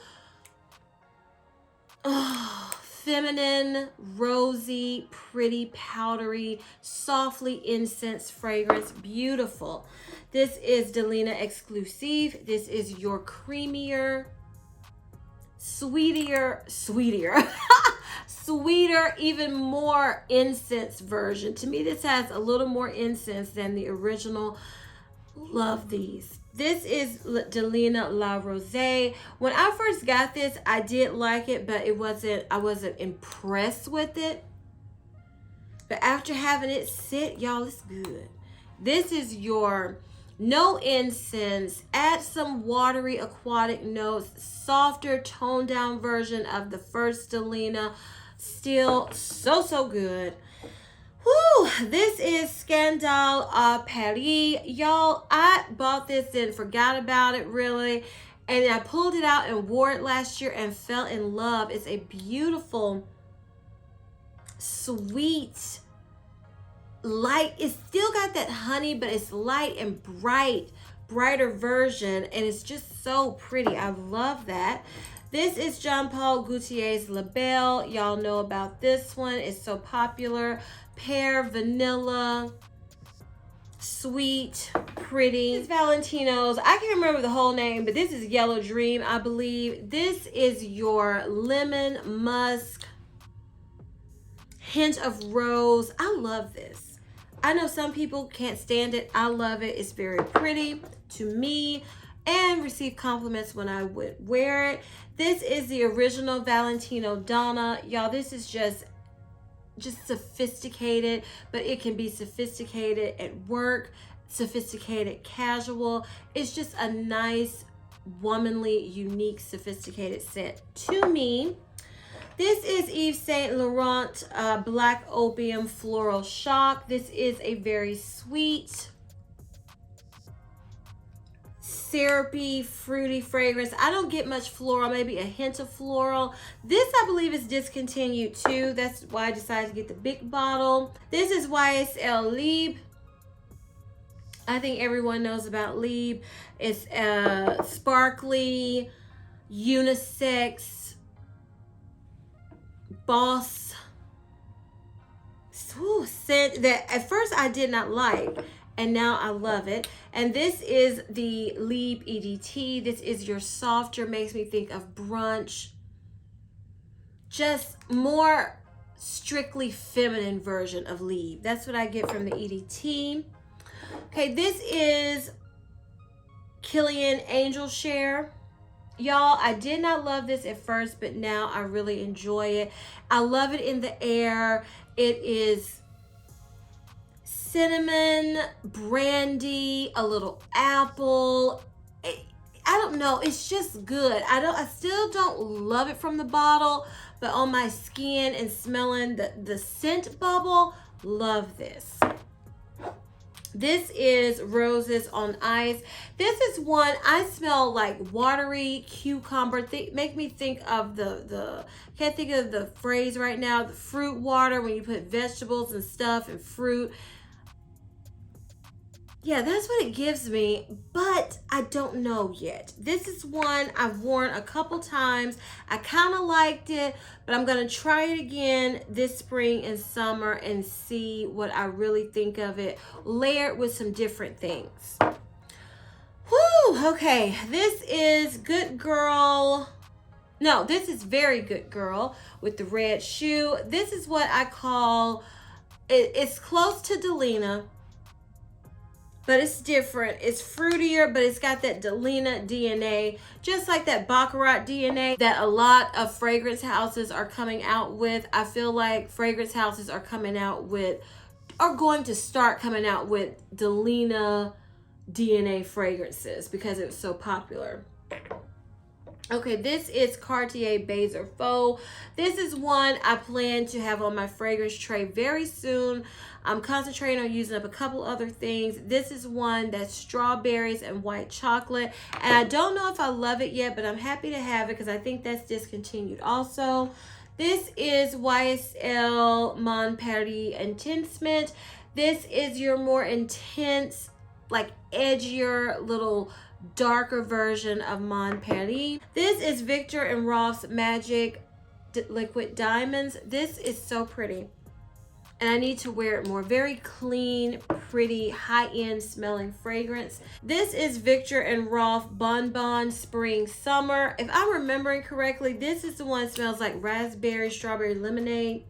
Oh, feminine, rosy, pretty, powdery, softly incense fragrance. Beautiful. This is Delina Exclusive. This is your creamier, sweeter, sweeter, even more incense version. To me, this has a little more incense than the original. Love these. This is Delina La Rosée. When I first got this, I did like it, but I wasn't impressed with it. But after having it sit, y'all, it's good. This is your no incense, add some watery aquatic notes, softer toned down version of the first Delina. Still so good. Whew, this is Scandale à Paris. Y'all, I bought this and forgot about it really. And I pulled it out and wore it last year and fell in love. It's a beautiful, sweet, light. It's still got that honey, but it's light and brighter version. And it's just so pretty. I love that. This is Jean Paul Gaultier's La Belle. Y'all know about this one. It's so popular. Pear, vanilla, sweet, pretty. This is Valentino's. I can't remember the whole name, but this is Yellow Dream, I believe. This is your lemon musk, hint of rose. I love this. I know some people can't stand it. I love it. It's very pretty to me and receive compliments when I would wear it. This is the original Valentino Donna. Y'all, this is just sophisticated, but it can be sophisticated at work, sophisticated casual. It's just a nice, womanly, unique, sophisticated scent to me. This is Yves Saint Laurent Black Opium Floral Shock. This is a very sweet, syrupy, fruity fragrance. I don't get much floral, maybe a hint of floral. This, I believe, is discontinued too. That's why I decided to get the big bottle. This is YSL Libre. I think everyone knows about Libre. It's sparkly, unisex, boss scent that at first I did not like, and now I love it. And this is the Libre EDT. This is your softer, makes me think of brunch, just more strictly feminine version of Libre. That's what I get from the EDT. Okay, this is Kilian Angel Share. Y'all, I did not love this at first, but now I really enjoy it. I love it in the air. It is cinnamon, brandy, a little apple. I don't know. It's just good. I still don't love it from the bottle, but on my skin and smelling the scent bubble, love this. This is Roses on Ice. This is one I smell like watery cucumber. Make me think of the can't think of the phrase right now, the fruit water when you put vegetables and stuff and fruit. Yeah, that's what it gives me, but I don't know yet. This is one I've worn a couple times. I kind of liked it, but I'm going to try it again this spring and summer and see what I really think of it, layered with some different things. Whew, okay, this is Good Girl. No, this is Very Good Girl with the red shoe. This is what I call, it's close to Delina, but it's different. It's fruitier, but it's got that Delina DNA, just like that Baccarat DNA that a lot of fragrance houses are coming out with. I feel like fragrance houses are going to start coming out with Delina DNA fragrances because it was so popular. Okay, this is Cartier Baiser Faux. This is one I plan to have on my fragrance tray very soon. I'm concentrating on using up a couple other things. This is one that's strawberries and white chocolate. And I don't know if I love it yet, but I'm happy to have it because I think that's discontinued also. This is YSL Mon Paris Intense Mint. This is your more intense, like edgier little darker version of Mon Paris. This is Victor and Rolf's Magic Liquid Diamonds. This is so pretty, and I need to wear it more. Very clean, pretty, high-end smelling fragrance. This is Victor and Rolf Bon Bon Spring Summer. If I'm remembering correctly, this is the one that smells like raspberry, strawberry lemonade.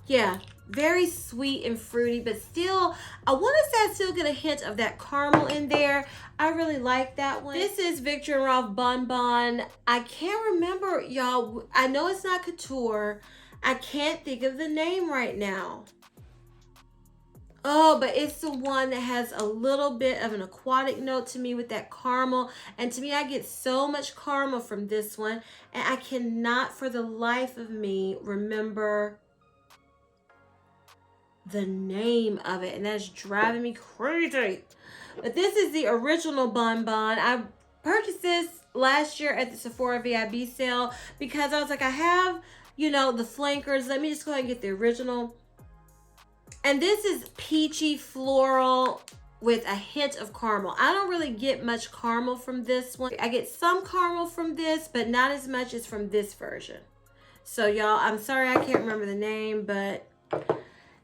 Yeah, very sweet and fruity, but still, I want to say I still get a hint of that caramel in there. I really like that one. This is Victor and Rolf Bon Bon. I can't remember, y'all. I know it's not couture. I can't think of the name right now. Oh, but it's the one that has a little bit of an aquatic note to me with that caramel. And to me, I get so much caramel from this one. And I cannot for the life of me remember the name of it, and that's driving me crazy. But this is the original Bon Bon. I purchased this last year at the Sephora VIB sale because I was like, I have, you know, the flankers. Let me just go ahead and get the original. And this is peachy floral with a hint of caramel. I don't really get much caramel from this one. I get some caramel from this, but not as much as from this version. So y'all, I'm sorry I can't remember the name, but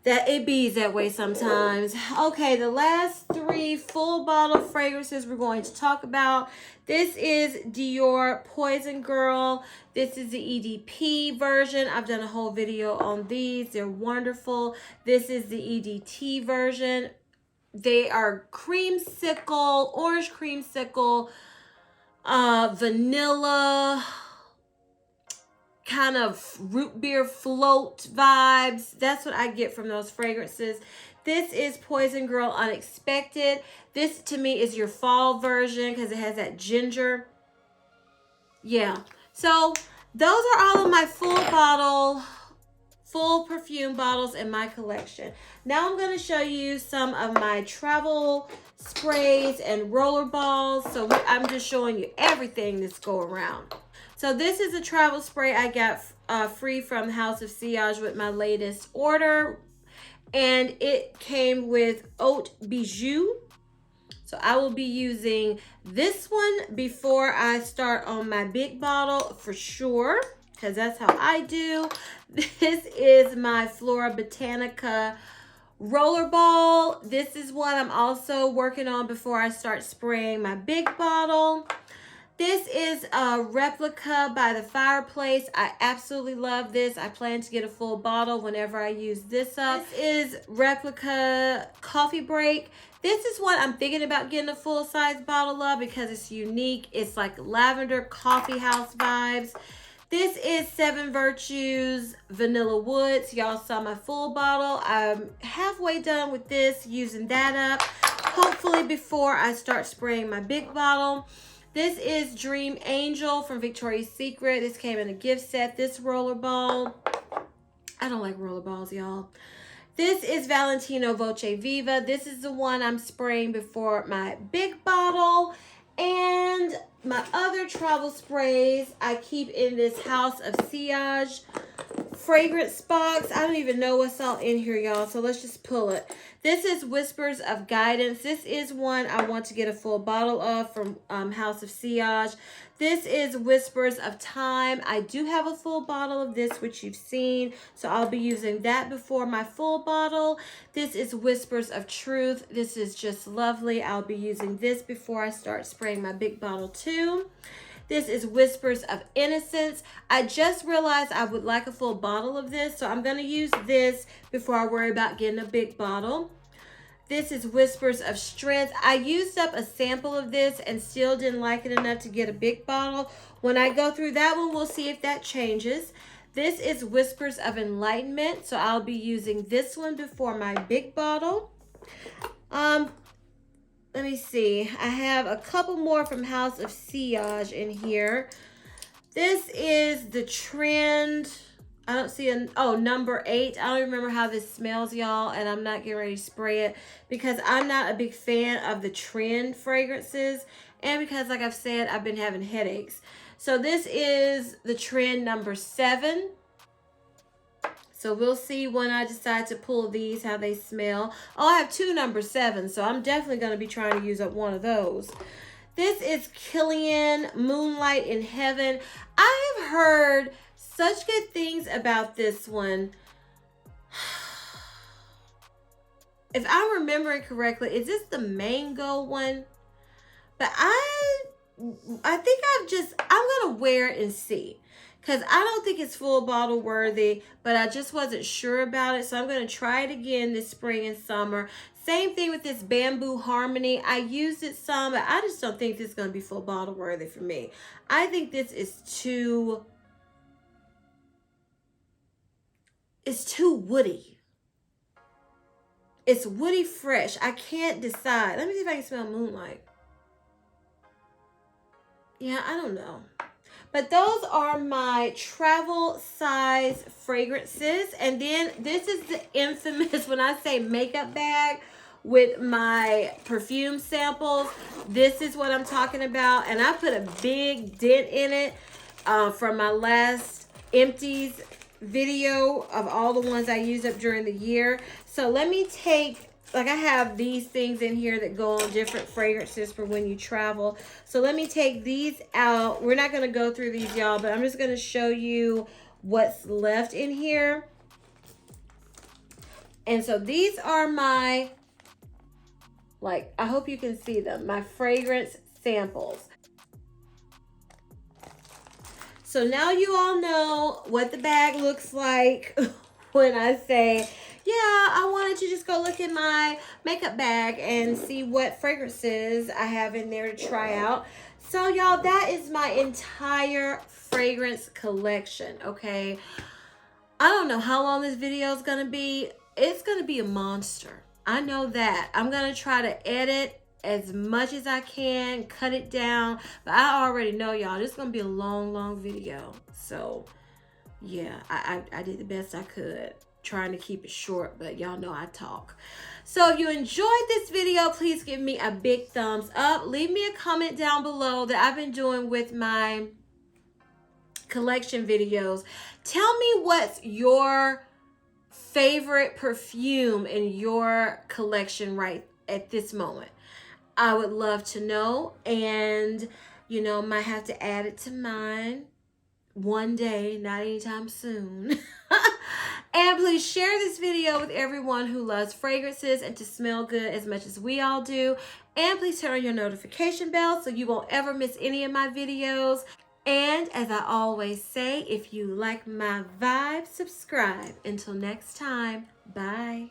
that it bees that way sometimes. Okay, the last three full bottle fragrances we're going to talk about. This is Dior Poison Girl. This is the EDP version. I've done a whole video on these. They're wonderful. This is the EDT version. They are creamsicle, orange creamsicle, vanilla, kind of root beer float vibes. That's what I get from those fragrances. This is Poison Girl Unexpected. This to me is your fall version because it has that ginger. Yeah. So those are all of my full perfume bottles in my collection. Now I'm going to show you some of my travel sprays and roller balls. So I'm just showing you everything that's go around. So this is a travel spray I got free from House of Sillage with my latest order. And it came with Haute Bijou. So I will be using this one before I start on my big bottle for sure, because that's how I do. This is my Flora Botanica rollerball. This is one I'm also working on before I start spraying my big bottle. This is a replica by the fireplace. I absolutely love this. I plan to get a full bottle whenever I use this up. This is replica coffee break. This is what I'm thinking about getting a full size bottle of because it's unique. It's like lavender coffee house vibes. This is Seven Virtues Vanilla Woods. Y'all saw my full bottle. I'm halfway done with this, using that up. Hopefully before I start spraying my big bottle. This is Dream Angel from Victoria's Secret. This came in a gift set. This roller ball. I don't like roller balls, y'all. This is Valentino Voce Viva. This is the one I'm spraying before my big bottle. And my other travel sprays I keep in this House of Sillage fragrance box. I don't even know what's all in here, y'all. So let's just pull it. This is Whispers of Guidance. This is one I want to get a full bottle of from House of Sillage. This is Whispers of Time. I do have a full bottle of this, which you've seen. So I'll be using that before my full bottle. This is Whispers of Truth. This is just lovely. I'll be using this before I start spraying my big bottle too. This is Whispers of Innocence. I just realized I would like a full bottle of this, so I'm going to use this before I worry about getting a big bottle. This is Whispers of Strength. I used up a sample of this and still didn't like it enough to get a big bottle. When I go through that one, we'll see if that changes. This is Whispers of Enlightenment, so I'll be using this one before my big bottle. let me see. I have a couple more from House of Sillage in here. This is the trend. I don't see number 8. I don't remember how this smells, y'all, and I'm not getting ready to spray it because I'm not a big fan of the trend fragrances, and because, like I've said, I've been having headaches. So this is the trend number 7. So we'll see when I decide to pull these, how they smell. Oh, I have 2 number 7, so I'm definitely going to be trying to use up one of those. This is Killian Moonlight in Heaven. I have heard such good things about this one. If I'm remembering correctly, is this the mango one? But I think I'm going to wear it and see. Because I don't think it's full bottle worthy, but I just wasn't sure about it. So I'm going to try it again this spring and summer. Same thing with this Bamboo Harmony. I used it some, but I just don't think this is going to be full bottle worthy for me. I think this is too... It's too woody. It's woody fresh. I can't decide. Let me see if I can smell Moonlight. Yeah, I don't know. But those are my travel size fragrances. And then this is the infamous, when I say makeup bag with my perfume samples, this is what I'm talking about. And I put a big dent in it from my last empties video of all the ones I used up during the year. So let me take, like I have these things in here that go on different fragrances for when you travel. So let me take these out. We're not going to go through these, y'all, but I'm just going to show you what's left in here. And so these are my, like, I hope you can see them, my fragrance samples. So now you all know what the bag looks like when I say, yeah, I wanted to just go look at my makeup bag and see what fragrances I have in there to try out. So y'all, that is my entire fragrance collection, okay? I don't know how long this video is going to be. It's going to be a monster. I know that. I'm going to try to edit as much as I can, cut it down. But I already know, y'all, this is going to be a long, long video. So, yeah, I did the best I could, trying to keep it short, but y'all know I talk. So if you enjoyed this video, please give me a big thumbs up. Leave me a comment down below that I've been doing with my collection videos. Tell me what's your favorite perfume in your collection right at this moment. I would love to know, and you know, might have to add it to mine one day, not anytime soon. And please share this video with everyone who loves fragrances and to smell good as much as we all do. And please turn on your notification bell so you won't ever miss any of my videos. And as I always say, if you like my vibe, subscribe. Until next time, bye.